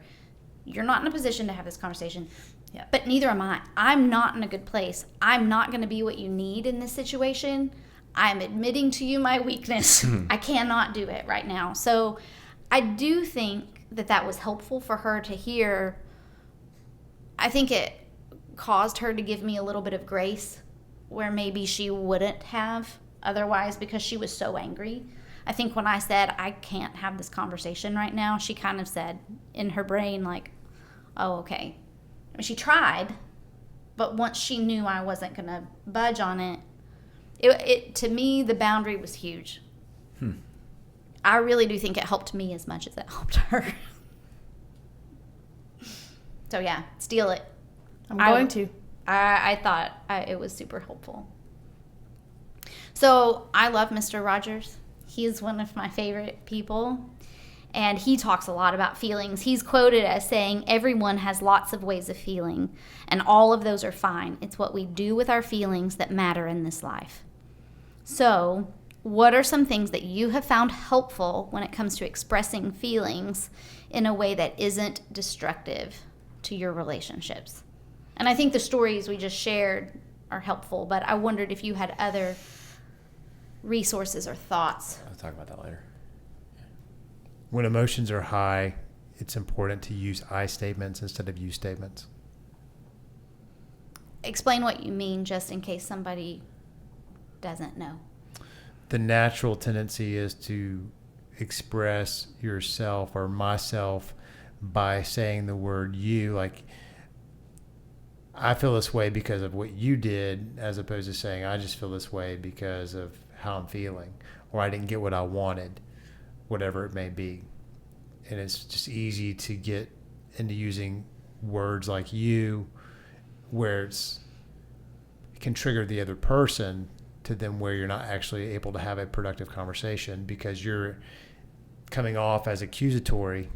Speaker 2: you're not in a position to have this conversation.
Speaker 1: Yeah.
Speaker 2: But neither am I. I'm not in a good place. I'm not going to be what you need in this situation. I'm admitting to you my weakness. I cannot do it right now. So I do think that was helpful for her to hear. I think it caused her to give me a little bit of grace where maybe she wouldn't have otherwise because she was so angry. I think when I said, I can't have this conversation right now, she kind of said in her brain, like, oh, okay. I mean, she tried, but once she knew I wasn't going to budge on it, to me, the boundary was huge. I really do think it helped me as much as it helped her. So, yeah, steal it.
Speaker 1: I'm going to.
Speaker 2: I thought it was super helpful. So, I love Mr. Rogers. He is one of my favorite people. And he talks a lot about feelings. He's quoted as saying, everyone has lots of ways of feeling, and all of those are fine. It's what we do with our feelings that matter in this life. So, what are some things that you have found helpful when it comes to expressing feelings in a way that isn't destructive to your relationships? And I think the stories we just shared are helpful, but I wondered if you had other resources or thoughts.
Speaker 4: I'll talk about that later.
Speaker 3: When emotions are high, it's important to use I statements instead of you statements.
Speaker 2: Explain what you mean just in case somebody doesn't know.
Speaker 3: The natural tendency is to express yourself or myself by saying the word you, like, I feel this way because of what you did, as opposed to saying I just feel this way because of how I'm feeling, or I didn't get what I wanted, whatever it may be. And it's just easy to get into using words like you, where it can trigger the other person to them where you're not actually able to have a productive conversation because you're coming off as accusatory.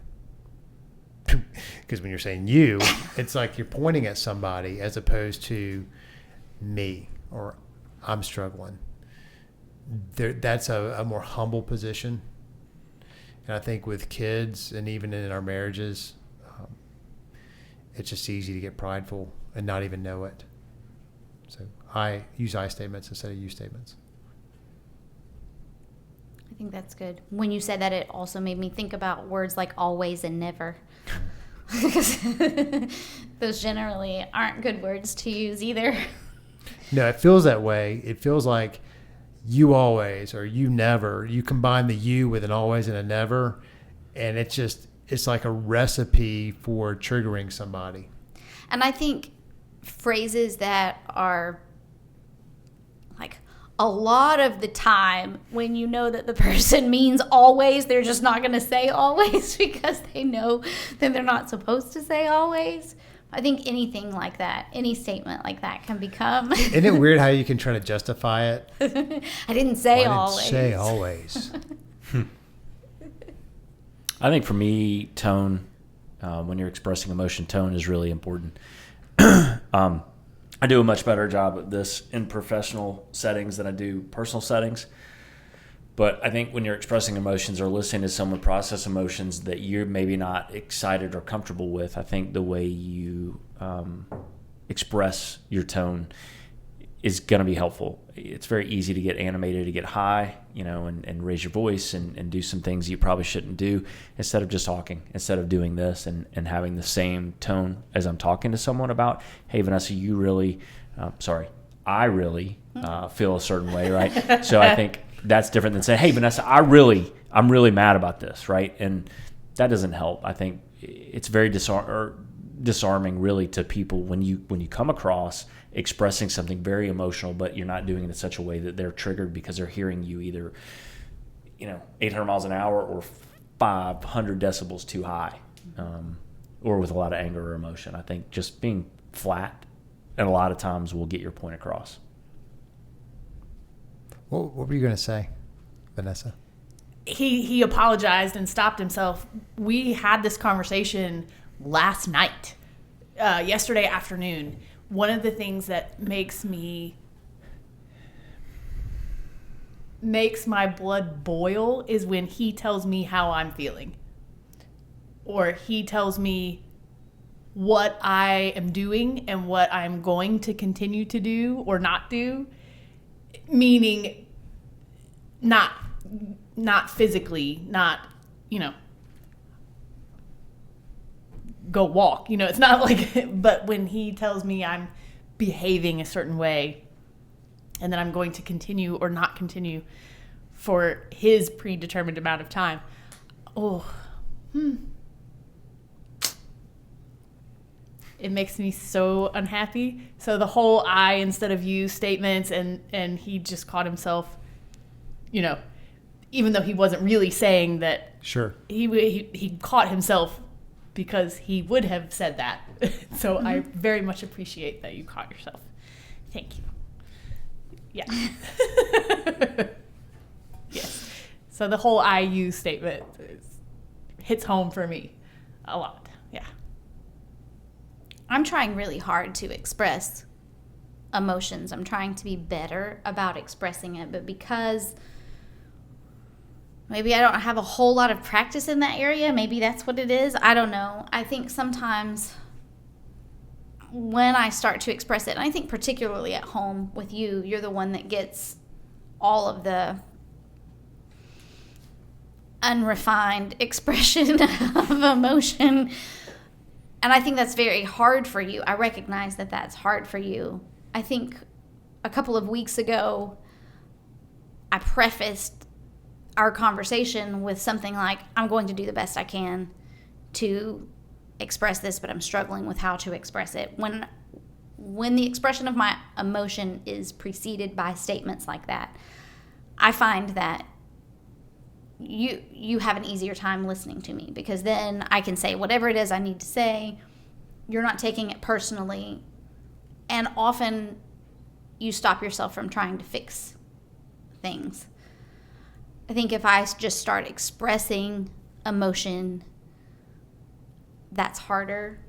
Speaker 3: Because when you're saying you, it's like you're pointing at somebody as opposed to me or I'm struggling. That's a more humble position. And I think with kids and even in our marriages, it's just easy to get prideful and not even know it. So I use I statements instead of you statements.
Speaker 2: I think that's good. When you said that, it also made me think about words like always and never. Because those generally aren't good words to use either.
Speaker 3: No, it feels that way. It feels like you always or you never. You combine the you with an always and a never, and it's like a recipe for triggering somebody.
Speaker 2: And I think phrases that are like a lot of the time when you know that the person means always, they're just not going to say always because they know that they're not supposed to say always. I think anything like that, any statement like that can become...
Speaker 3: Isn't it weird how you can try to justify it?
Speaker 2: I didn't say always.
Speaker 3: I didn't say always.
Speaker 4: I think for me, tone, when you're expressing emotion, tone is really important. I do a much better job at this in professional settings than I do personal settings. But I think when you're expressing emotions or listening to someone process emotions that you're maybe not excited or comfortable with, I think the way you express your tone is going to be helpful. It's very easy to get animated, to get high, and raise your voice and do some things you probably shouldn't do instead of just talking, instead of doing this and having the same tone as I'm talking to someone about, hey, Vanessa, you really, I really feel a certain way, right? So I think that's different than saying, hey, Vanessa, I'm really mad about this, right? And that doesn't help. I think it's very disarming really to people when you come across expressing something very emotional, but you're not doing it in such a way that they're triggered because they're hearing you either 800 miles an hour or 500 decibels too high, or with a lot of anger or emotion. I think just being flat and a lot of times will get your point across.
Speaker 3: What were you going to say, Vanessa?
Speaker 1: He apologized and stopped himself. We had this conversation last night, yesterday afternoon. One of the things that makes my blood boil is when he tells me how I'm feeling, or he tells me what I am doing and what I'm going to continue to do or not do, meaning not physically, not, go walk, it's not like, but when he tells me I'm behaving a certain way and then I'm going to continue or not continue for his predetermined amount of time, it makes me so unhappy. So the whole I instead of you statements, and he just caught himself, even though he wasn't really saying that. Sure. He caught himself because he would have said that. So I very much appreciate that you caught yourself. Thank you. Yeah. Yes. So the whole I, you statement hits home for me a lot. Yeah.
Speaker 2: I'm trying really hard to express emotions. I'm trying to be better about expressing it, but because maybe I don't have a whole lot of practice in that area. Maybe that's what it is. I don't know. I think sometimes when I start to express it, and I think particularly at home with you, you're the one that gets all of the unrefined expression of emotion. And I think that's very hard for you. I recognize that that's hard for you. I think a couple of weeks ago, I prefaced our conversation with something like, I'm going to do the best I can to express this, but I'm struggling with how to express it. When the expression of my emotion is preceded by statements like that, I find that you have an easier time listening to me, because then I can say whatever it is I need to say. You're not taking it personally, and often you stop yourself from trying to fix things. I think if I just start expressing emotion, that's harder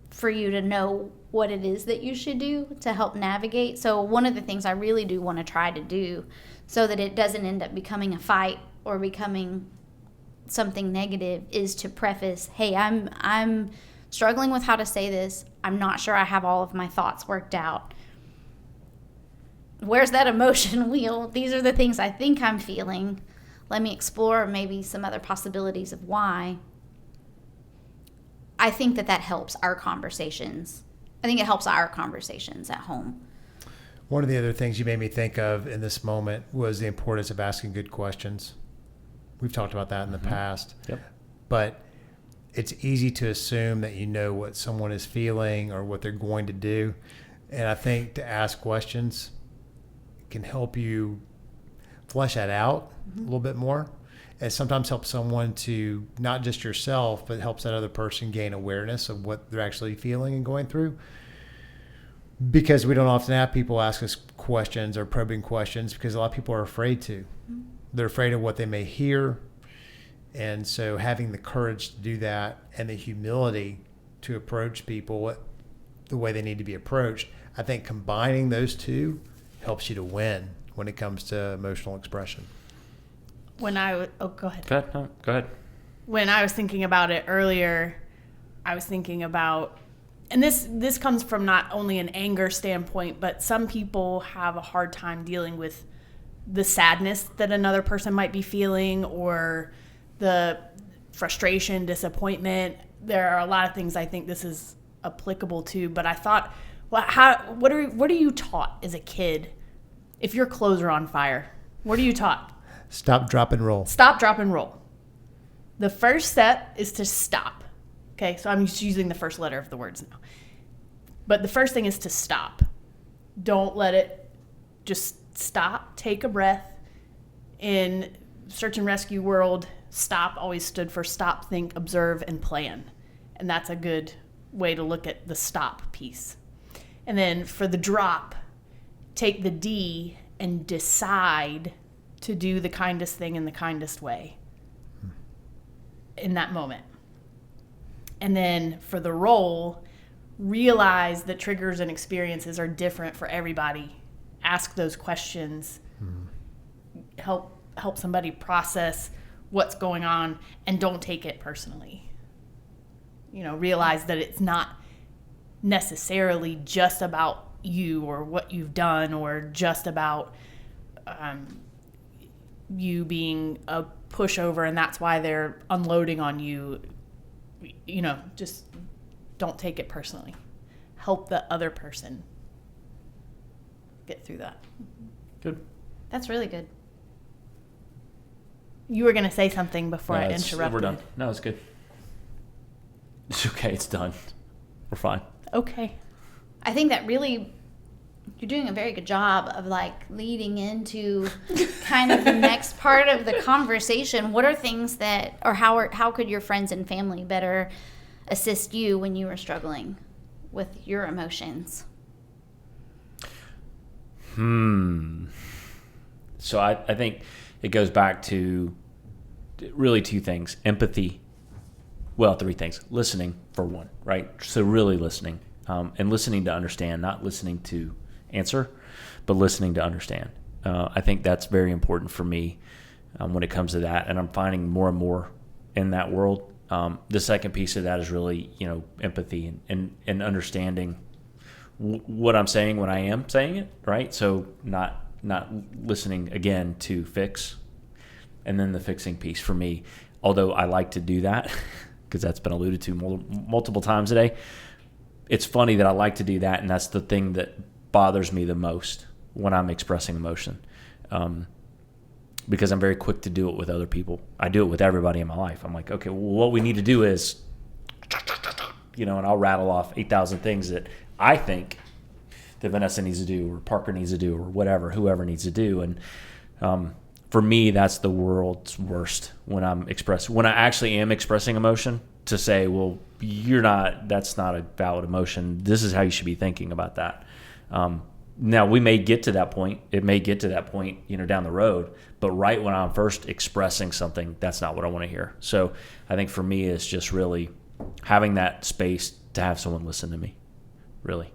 Speaker 2: for you to know what it is that you should do to help navigate. So one of the things I really do want to try to do so that it doesn't end up becoming a fight or becoming something negative is to preface, hey, I'm struggling with how to say this. I'm not sure I have all of my thoughts worked out. Where's that emotion wheel? These are the things I think I'm feeling. Let me explore maybe some other possibilities of why. I think that helps our conversations. I think it helps our conversations at home.
Speaker 3: One of the other things you made me think of in this moment was the importance of asking good questions. We've talked about that in the past.
Speaker 4: Yep.
Speaker 3: But it's easy to assume that you know what someone is feeling or what they're going to do. And I think to ask questions can help you flesh that out a little bit more. And sometimes helps someone to, not just yourself, but helps that other person gain awareness of what they're actually feeling and going through. Because we don't often have people ask us questions or probing questions because a lot of people are afraid to. They're afraid of what they may hear. And so having the courage to do that and the humility to approach people the way they need to be approached, I think combining those two helps you to win when it comes to emotional expression.
Speaker 1: Go ahead.
Speaker 4: Go ahead.
Speaker 1: When I was thinking about it earlier, I was thinking about, and this comes from not only an anger standpoint, but some people have a hard time dealing with the sadness that another person might be feeling, or the frustration, disappointment. There are a lot of things I think this is applicable to, but I thought, what are you taught as a kid if your clothes are on fire? What are you taught?
Speaker 3: Stop, drop, and roll.
Speaker 1: Stop, drop, and roll. The first step is to stop. Okay, so I'm just using the first letter of the words now. But the first thing is to stop. Don't let it, just stop, take a breath. In search and rescue world, STOP always stood for stop, think, observe, and plan. And that's a good way to look at the stop piece. And then for the drop, take the D and decide to do the kindest thing in the kindest way in that moment. And then for the roll, realize that triggers and experiences are different for everybody. Ask those questions. Help somebody process what's going on, and don't take it personally. Realize that it's not necessarily just about you or what you've done, or just about you being a pushover and that's why they're unloading on you. Just don't take it personally. Help the other person get through that.
Speaker 4: Good.
Speaker 2: That's really good.
Speaker 1: You were going to say something before I interrupted.
Speaker 4: We're done. No, it's good. It's okay. It's done. We're fine.
Speaker 1: Okay.
Speaker 2: I think that really, you're doing a very good job of leading into kind of the next part of the conversation. What are things that, or how could your friends and family better assist you when you were struggling with your emotions?
Speaker 4: So I think it goes back to really two things. Empathy. Well, three things. Listening, for one, right? So really listening. And listening to understand, not listening to answer, but listening to understand. I think that's very important for me when it comes to that. And I'm finding more and more in that world. The second piece of that is really, empathy and understanding what I'm saying when I am saying it, right? So not listening again to fix. And then the fixing piece for me, although I like to do that because that's been alluded to multiple times today, it's funny that I like to do that, and that's the thing that bothers me the most when I'm expressing emotion, because I'm very quick to do it with other people. I do it with everybody in my life. I'm like, okay, well, what we need to do is, and I'll rattle off 8,000 things that I think that Vanessa needs to do, or Parker needs to do, or whoever needs to do. And for me, that's the world's worst when I actually am expressing emotion, to say, well, that's not a valid emotion. This is how you should be thinking about that. Now we may get to that point. It may get to that point, down the road, but right when I'm first expressing something, that's not what I want to hear. So I think for me, it's just really having that space to have someone listen to me, really.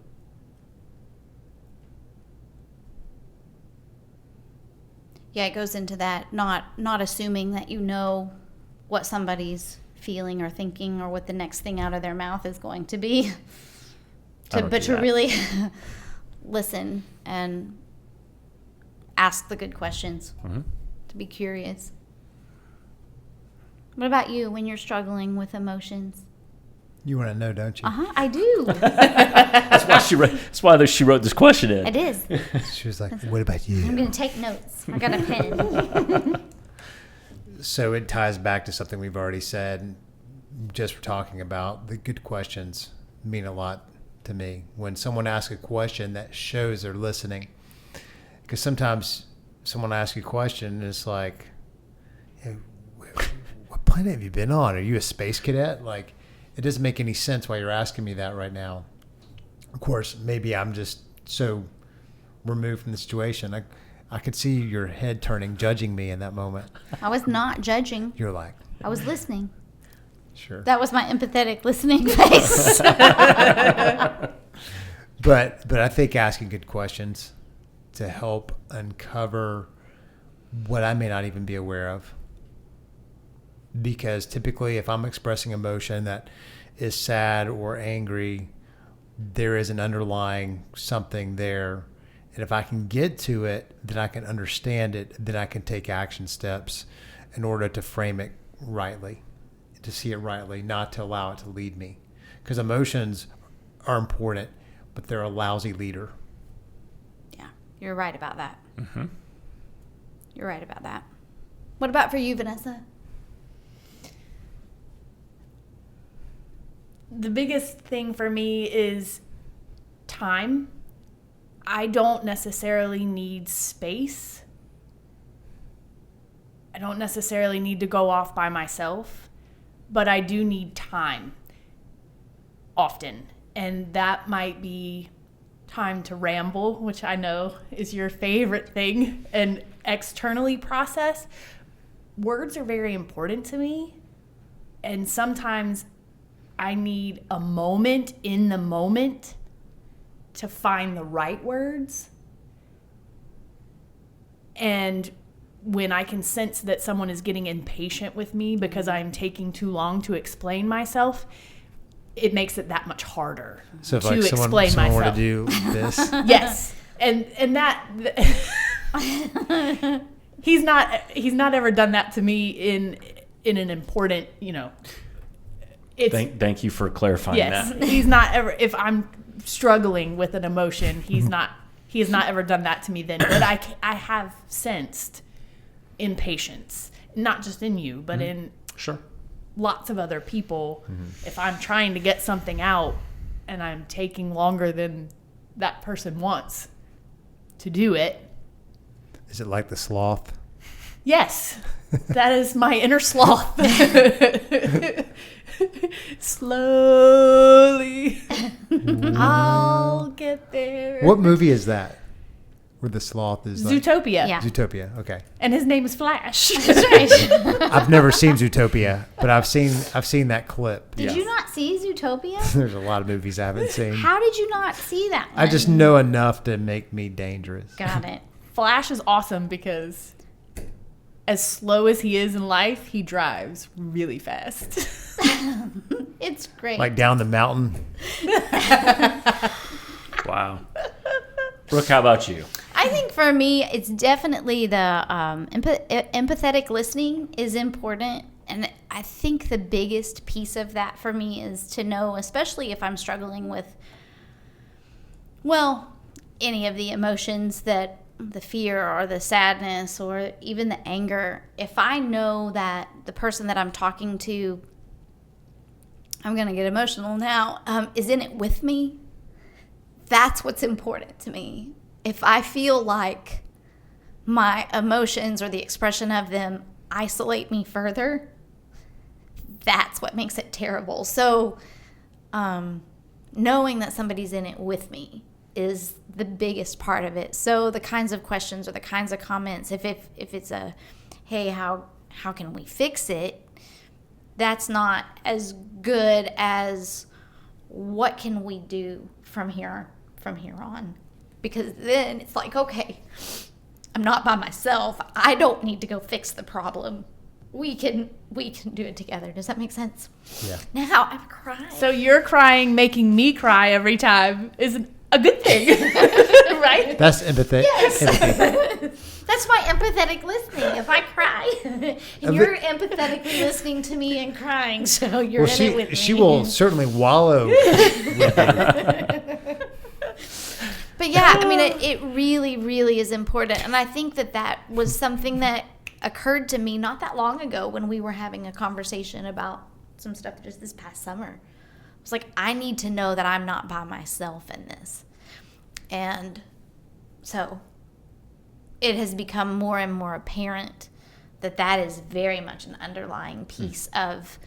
Speaker 2: Yeah, it goes into that, not assuming that you know what somebody's feeling or thinking, or what the next thing out of their mouth is going to be. To really listen and ask the good questions, to be curious. What about you when you're struggling with emotions?
Speaker 3: You want to know, don't you?
Speaker 2: I do.
Speaker 4: That's why she wrote this question in.
Speaker 2: It is.
Speaker 3: She was like, what about you?
Speaker 2: I'm going to take notes. I got a pen.
Speaker 3: So it ties back to something we've already said. just were talking about, the good questions mean a lot to me. When someone asks a question, that shows they're listening. Because sometimes someone asks you a question and it's like, hey, what planet have you been on? Are you a space cadet? Like, it doesn't make any sense why you're asking me that right now. Of course, maybe I'm just so removed from the situation. I could see your head turning, judging me in that moment.
Speaker 2: I was not judging.
Speaker 3: You're like,
Speaker 2: I was listening.
Speaker 3: sure.
Speaker 2: That was my empathetic listening face.
Speaker 3: But I think asking good questions to help uncover what I may not even be aware of. Because typically if I'm expressing emotion that is sad or angry, there is an underlying something there. And if I can get to it, then I can understand it, then I can take action steps in order to frame it rightly, to see it rightly, not to allow it to lead me. Because emotions are important, but they're a lousy leader.
Speaker 2: Yeah, you're right about that.
Speaker 4: Mm-hmm.
Speaker 2: You're right about that. What about for you, Vanessa?
Speaker 1: The biggest thing for me is time. I don't necessarily need space. I don't necessarily need to go off by myself, but I do need time often. And that might be time to ramble, which I know is your favorite thing, and externally process. Words are very important to me, and sometimes I need a moment in the moment to find the right words. And when I can sense that someone is getting impatient with me because I'm taking too long to explain myself, it makes it that much harder
Speaker 3: So if
Speaker 1: to
Speaker 3: like
Speaker 1: explain
Speaker 3: someone were to
Speaker 1: myself.
Speaker 3: do this,
Speaker 1: Yes. And that he's not ever done that to me in an important, it's
Speaker 4: Thank you for clarifying
Speaker 1: yes.
Speaker 4: that.
Speaker 1: He's not ever, if I'm struggling with an emotion, he has not ever done that to me then. But I have sensed impatience, not just in you, but in
Speaker 4: Sure.
Speaker 1: lots of other people. If I'm trying to get something out and I'm taking longer than that person wants to do it.
Speaker 3: is it like the sloth?
Speaker 1: Yes, that is my inner sloth. Slowly, I'll get there.
Speaker 3: What movie is that? Where the sloth is like
Speaker 1: Zootopia.
Speaker 2: Yeah.
Speaker 3: Zootopia. Okay,
Speaker 1: And his name is Flash.
Speaker 2: That's right.
Speaker 3: I've never seen Zootopia, but I've seen that clip.
Speaker 2: Did
Speaker 4: Yeah.
Speaker 2: you not see Zootopia?
Speaker 3: There's a lot of movies I haven't seen.
Speaker 2: How did you not see that one?
Speaker 3: I just know enough to make me dangerous.
Speaker 2: Got it.
Speaker 1: Flash is awesome because as slow as he is in life, he drives really fast.
Speaker 2: It's great.
Speaker 3: Like down the mountain.
Speaker 4: Wow. Brooke, how about you?
Speaker 2: I think for me, it's definitely the empathetic listening is important. And I think the biggest piece of that for me is to know, especially if I'm struggling with, well, any of the emotions that the fear or the sadness or even the anger, if I know that the person that I'm talking to, I'm going to get emotional now, is in it with me, that's what's important to me. If I feel like my emotions or the expression of them isolate me further, that's what makes it terrible. So knowing that somebody's in it with me is the biggest part of it. So the kinds of questions or the kinds of comments, if it's a, hey, how can we fix it? That's not as good as what can we do from here on? Because then it's like, okay, I'm not by myself. I don't need to go fix the problem. We can do it together. Does that make sense?
Speaker 3: Yeah.
Speaker 2: Now I'm crying.
Speaker 1: So you're crying, making me cry every time is a good thing, right?
Speaker 3: That's empathy.
Speaker 2: Yes.
Speaker 3: Empathy.
Speaker 2: That's my empathetic listening. If I cry, and you're empathetically listening to me and crying, so you're in it with me.
Speaker 3: She will certainly wallow with it.
Speaker 2: But yeah, I mean, it really, really is important. And I think that was something that occurred to me not that long ago when we were having a conversation about some stuff just this past summer. I was like, I need to know that I'm not by myself in this. And so it has become more and more apparent that is very much an underlying piece of,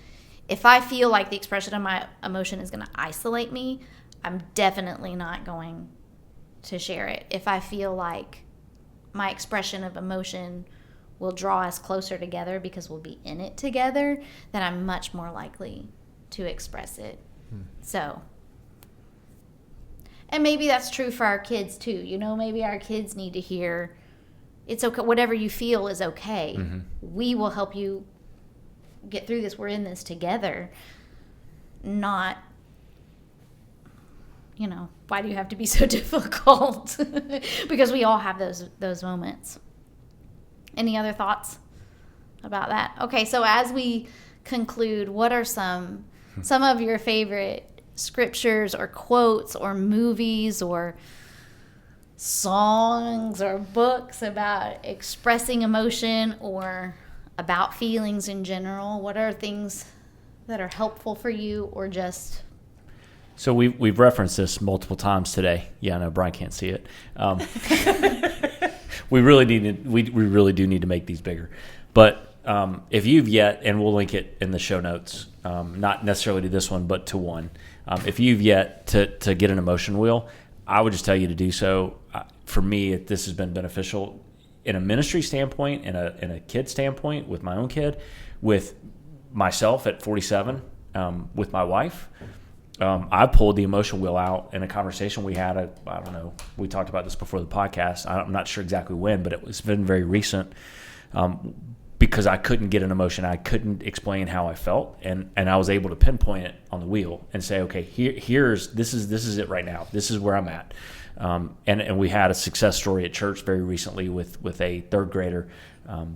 Speaker 2: if I feel like the expression of my emotion is going to isolate me, I'm definitely not going to share it. If I feel like my expression of emotion will draw us closer together because we'll be in it together, then I'm much more likely to express it. So, and maybe that's true for our kids too. You know, maybe our kids need to hear, it's okay, whatever you feel is okay. Mm-hmm. We will help you get through this. We're in this together. Not, you know, why do you have to be so difficult? Because we all have those moments. Any other thoughts about that? Okay, so as we conclude, what are some of your favorite scriptures or quotes or movies or songs or books about expressing emotion or about feelings in general? What are things that are helpful for you, or just...
Speaker 4: So we've referenced this multiple times today. Yeah, I know Brian can't see it. We really do need to make these bigger. But if you've yet, and we'll link it in the show notes, not necessarily to this one, but to one. If you've yet to get an emotion wheel, I would just tell you to do so. For me, this has been beneficial in a ministry standpoint, in a kid standpoint, with my own kid, with myself at 47, with my wife. I pulled the emotion wheel out in a conversation we had. I don't know. We talked about this before the podcast. I'm not sure exactly when, but it's been very recent. Because I couldn't get an emotion, I couldn't explain how I felt, and I was able to pinpoint it on the wheel and say, okay, this is it right now. This is where I'm at. And we had a success story at church very recently with a third grader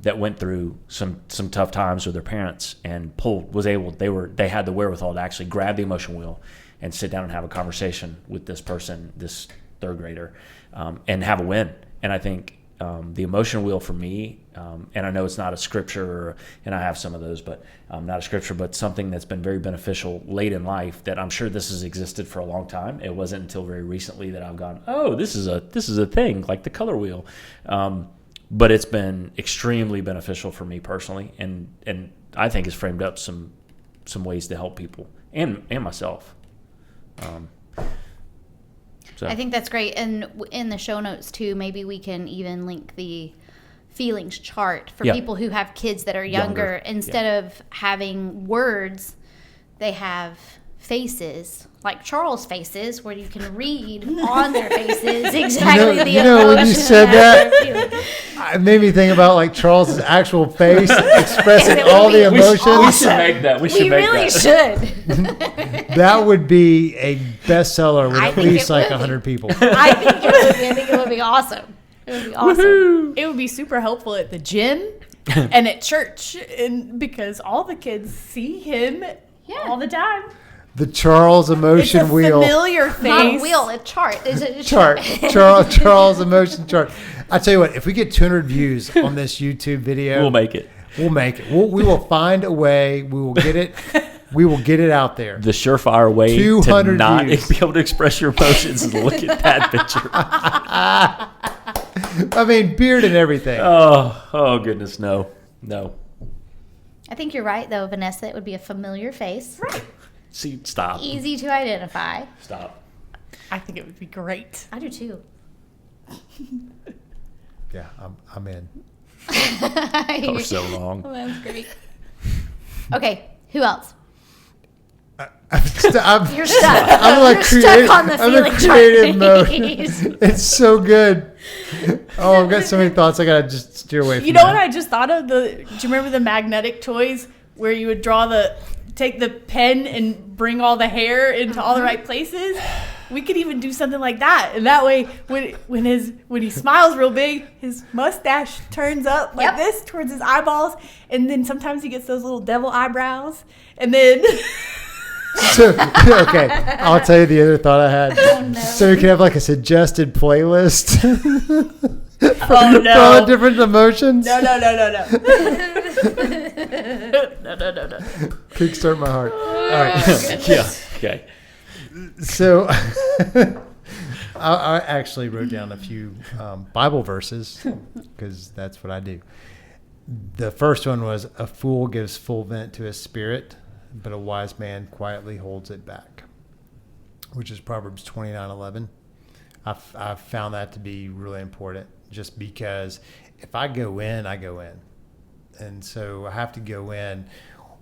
Speaker 4: that went through some tough times with their parents, and they had the wherewithal to actually grab the emotion wheel and sit down and have a conversation with this person, this third grader, and have a win. And I think the emotion wheel for me, and I know it's not a scripture, and I have some of those, but not a scripture, but something that's been very beneficial late in life, that I'm sure this has existed for a long time. It wasn't until very recently that I've gone, oh, this is a thing, like the color wheel. But it's been extremely beneficial for me personally, and I think it's framed up some ways to help people and myself. So.
Speaker 2: I think that's great. And in the show notes too, maybe we can even link the feelings chart for people who have kids that are younger. Instead of having words, they have faces, like Charles' faces, where you can read on their faces exactly the emotion.
Speaker 3: When you said that, it made me think about like Charles' actual face expressing all the emotions.
Speaker 4: We should make that. We really
Speaker 2: should.
Speaker 3: That would be a bestseller with at least like 100 people.
Speaker 2: I think it would be awesome. It would be awesome.
Speaker 1: Woo-hoo. It would be super helpful at the gym and at church, and because all the kids see him all the time.
Speaker 3: The Charles emotion wheel.
Speaker 1: It's a familiar face.
Speaker 2: Not a wheel, a chart. It's a
Speaker 3: chart. Charles emotion chart. I tell you what, if we get 200 views on this YouTube video,
Speaker 4: we'll make it.
Speaker 3: We will find a way. We will get it. We will get it out there.
Speaker 4: The surefire way to not be able to express your emotions is look at that picture.
Speaker 3: I mean, beard and everything.
Speaker 4: Oh goodness, no.
Speaker 2: I think you're right, though, Vanessa. It would be a familiar face.
Speaker 1: Right.
Speaker 4: See, stop.
Speaker 2: Easy to identify.
Speaker 4: Stop.
Speaker 1: I think it would be great.
Speaker 2: I do too.
Speaker 3: Yeah, I'm in.
Speaker 4: That was so long.
Speaker 2: Well, that's great. Okay, who else? You're stuck.
Speaker 3: I'm
Speaker 2: stuck on the feeling
Speaker 3: creative mode. It's so good. Oh, I've got so many thoughts. I gotta just steer away from
Speaker 1: You know what I just thought of? Do you remember the magnetic toys where you would take the pen and bring all the hair into all the right places? We could even do something like that, and that way, when he smiles real big, his mustache turns up like this towards his eyeballs, and then sometimes he gets those little devil eyebrows, and then.
Speaker 3: Okay, I'll tell you the other thought I had.
Speaker 2: Oh, no.
Speaker 3: So we could have like a suggested playlist. For all the different emotions?
Speaker 1: No. No.
Speaker 3: Kickstart my heart. All right.
Speaker 4: Yeah. Okay.
Speaker 3: So I actually wrote down a few Bible verses because that's what I do. The first one was, a fool gives full vent to his spirit, but a wise man quietly holds it back, which is Proverbs 29:11. I've found that to be really important, just because if I go in, I go in. And so I have to go in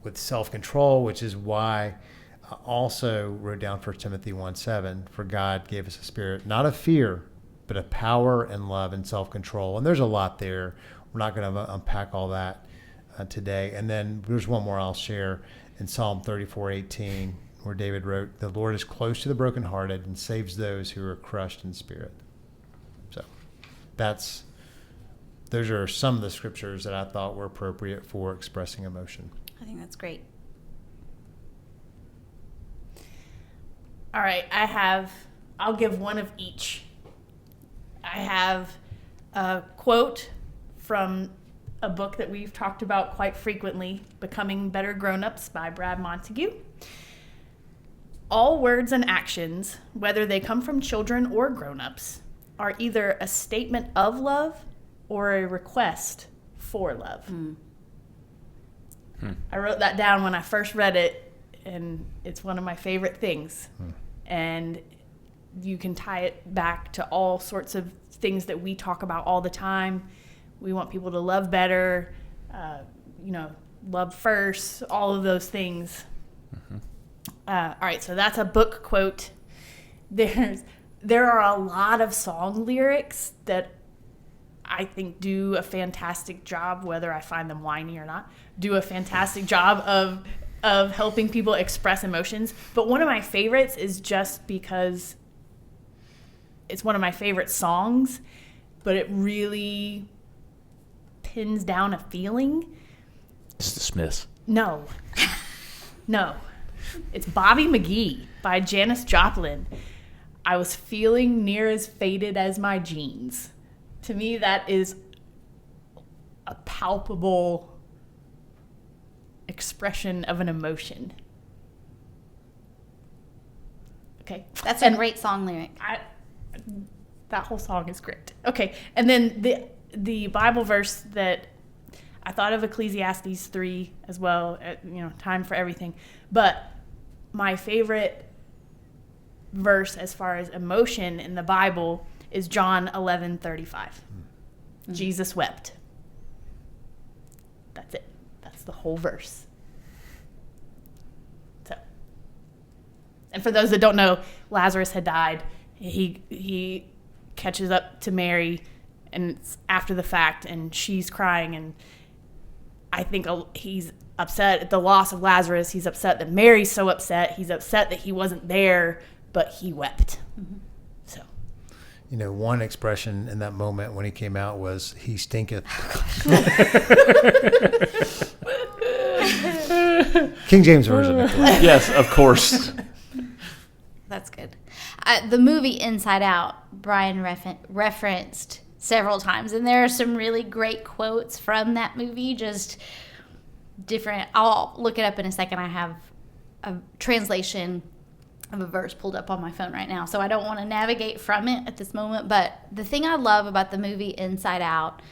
Speaker 3: with self-control, which is why I also wrote down 1 Timothy 1:7, for God gave us a spirit, not of fear, but of power and love and self-control. And there's a lot there. We're not going to unpack all that today. And then there's one more I'll share in Psalm 34:18, where David wrote, the Lord is close to the brokenhearted and saves those who are crushed in spirit. So those are some of the scriptures that I thought were appropriate for expressing emotion.
Speaker 2: I think that's great.
Speaker 1: All right, I'll give one of each. I have a quote from a book that we've talked about quite frequently, Becoming Better Grown-Ups by Brad Montague. All words and actions, whether they come from children or grown-ups, are either a statement of love or a request for love. I wrote that down when I first read it, and it's one of my favorite things. And you can tie it back to all sorts of things that we talk about all the time. We want people to love better, love first, all of those things. All right, so that's a book quote. There are a lot of song lyrics that I think do a fantastic job, whether I find them whiny or not, do a fantastic job of helping people express emotions. But one of my favorites is just because it's one of my favorite songs, but it really pins down a feeling.
Speaker 4: It's the Smiths.
Speaker 1: No. It's Bobby McGee by Janis Joplin. I was feeling near as faded as my jeans. To me, that is a palpable expression of an emotion. Okay.
Speaker 2: That's a great song lyric.
Speaker 1: That whole song is great. Okay. And then the Bible verse that I thought of, Ecclesiastes 3 as well, time for everything. But my favorite verse as far as emotion in the Bible is John 11:35. Jesus wept. That's it. That's the whole verse. So, and for those that don't know, Lazarus had died. He catches up to Mary, and it's after the fact, and she's crying, and I think he's upset at the loss of Lazarus. He's upset that Mary's so upset. He's upset that he wasn't there, but he wept. So,
Speaker 3: one expression in that moment when he came out was, he stinketh. King James Version. Of course.
Speaker 4: Yes, of course.
Speaker 2: That's good. The movie Inside Out, Brian referenced several times, and there are some really great quotes from that movie, just different. I'll look it up in a second. I have a translation of a verse pulled up on my phone right now, so I don't want to navigate from it at this moment. But the thing I love about the movie Inside Out,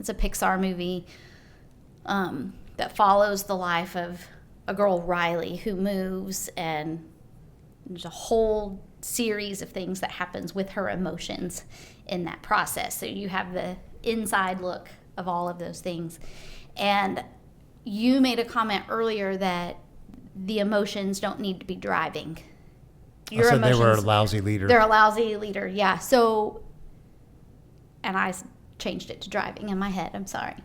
Speaker 2: it's a Pixar movie that follows the life of a girl, Riley, who moves, and there's a whole series of things that happens with her emotions in that process. So you have the inside look of all of those things. And you made a comment earlier that the emotions don't need to be driving.
Speaker 3: Your emotions, they were a lousy leader.
Speaker 2: They're a lousy leader, yeah. So, and I changed it to driving in my head, I'm sorry.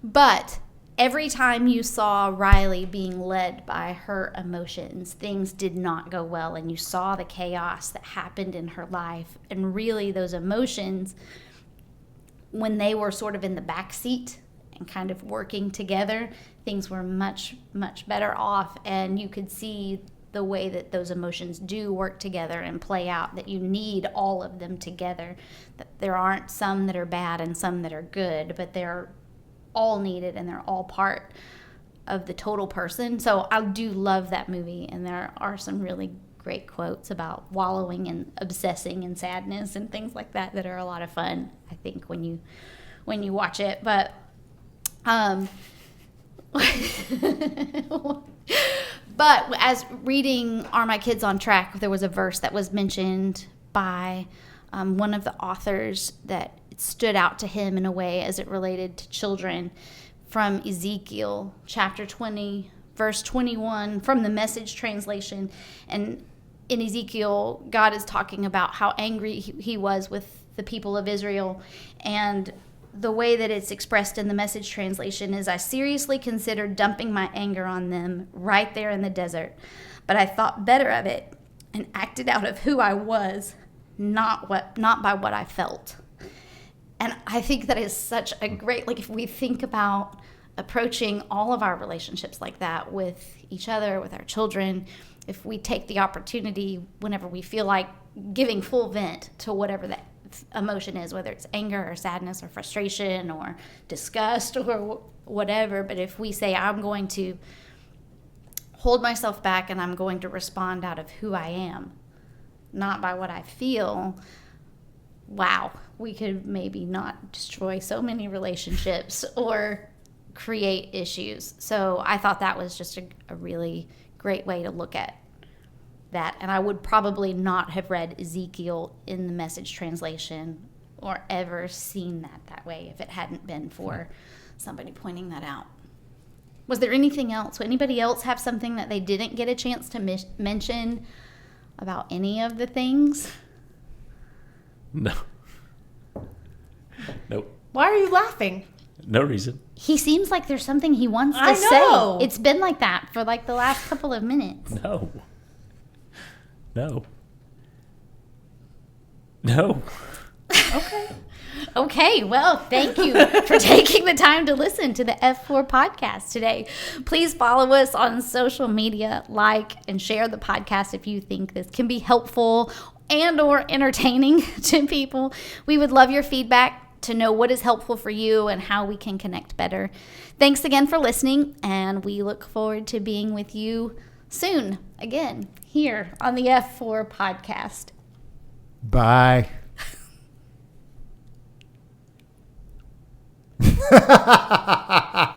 Speaker 2: But every time you saw Riley being led by her emotions, things did not go well, and you saw the chaos that happened in her life. And really, those emotions, when they were sort of in the back seat and kind of working together, things were much, much better off. And you could see the way that those emotions do work together and play out, that you need all of them together, that there aren't some that are bad and some that are good, but they're all needed and they're all part of the total person. So I do love that movie, and there are some really great quotes about wallowing and obsessing in sadness and things like that that are a lot of fun, I think, when you watch it. But but as reading Are My Kids on Track, there was a verse that was mentioned by one of the authors that stood out to him in a way as it related to children, from Ezekiel chapter 20, verse 21, from the Message translation. And in Ezekiel, God is talking about how angry he was with the people of Israel. And the way that it's expressed in the Message translation is, I seriously considered dumping my anger on them right there in the desert. But I thought better of it and acted out of who I was, not by what I felt. And I think that is such a great, like, if we think about approaching all of our relationships like that with each other, with our children, if we take the opportunity whenever we feel like giving full vent to whatever that emotion is, whether it's anger or sadness or frustration or disgust or whatever, but if we say, I'm going to hold myself back and I'm going to respond out of who I am, not by what I feel, wow, we could maybe not destroy so many relationships or create issues. So I thought that was just a really great way to look at that. And I would probably not have read Ezekiel in the Message translation or ever seen that way if it hadn't been for somebody pointing that out. Was there anything else? Would anybody else have something that they didn't get a chance to mention about any of the things?
Speaker 4: No. Nope.
Speaker 1: Why are you laughing?
Speaker 4: No reason.
Speaker 2: He seems like there's something he wants to
Speaker 1: I know.
Speaker 2: say. It's been like that for like the last couple of minutes.
Speaker 4: No. No.
Speaker 1: Okay.
Speaker 2: Okay, well, thank you for taking the time to listen to the F4 podcast today. Please follow us on social media, like and share the podcast if you think this can be helpful and or entertaining to people. We would love your feedback to know what is helpful for you and how we can connect better. Thanks again for listening, and we look forward to being with you soon again here on the F4 podcast.
Speaker 3: Bye.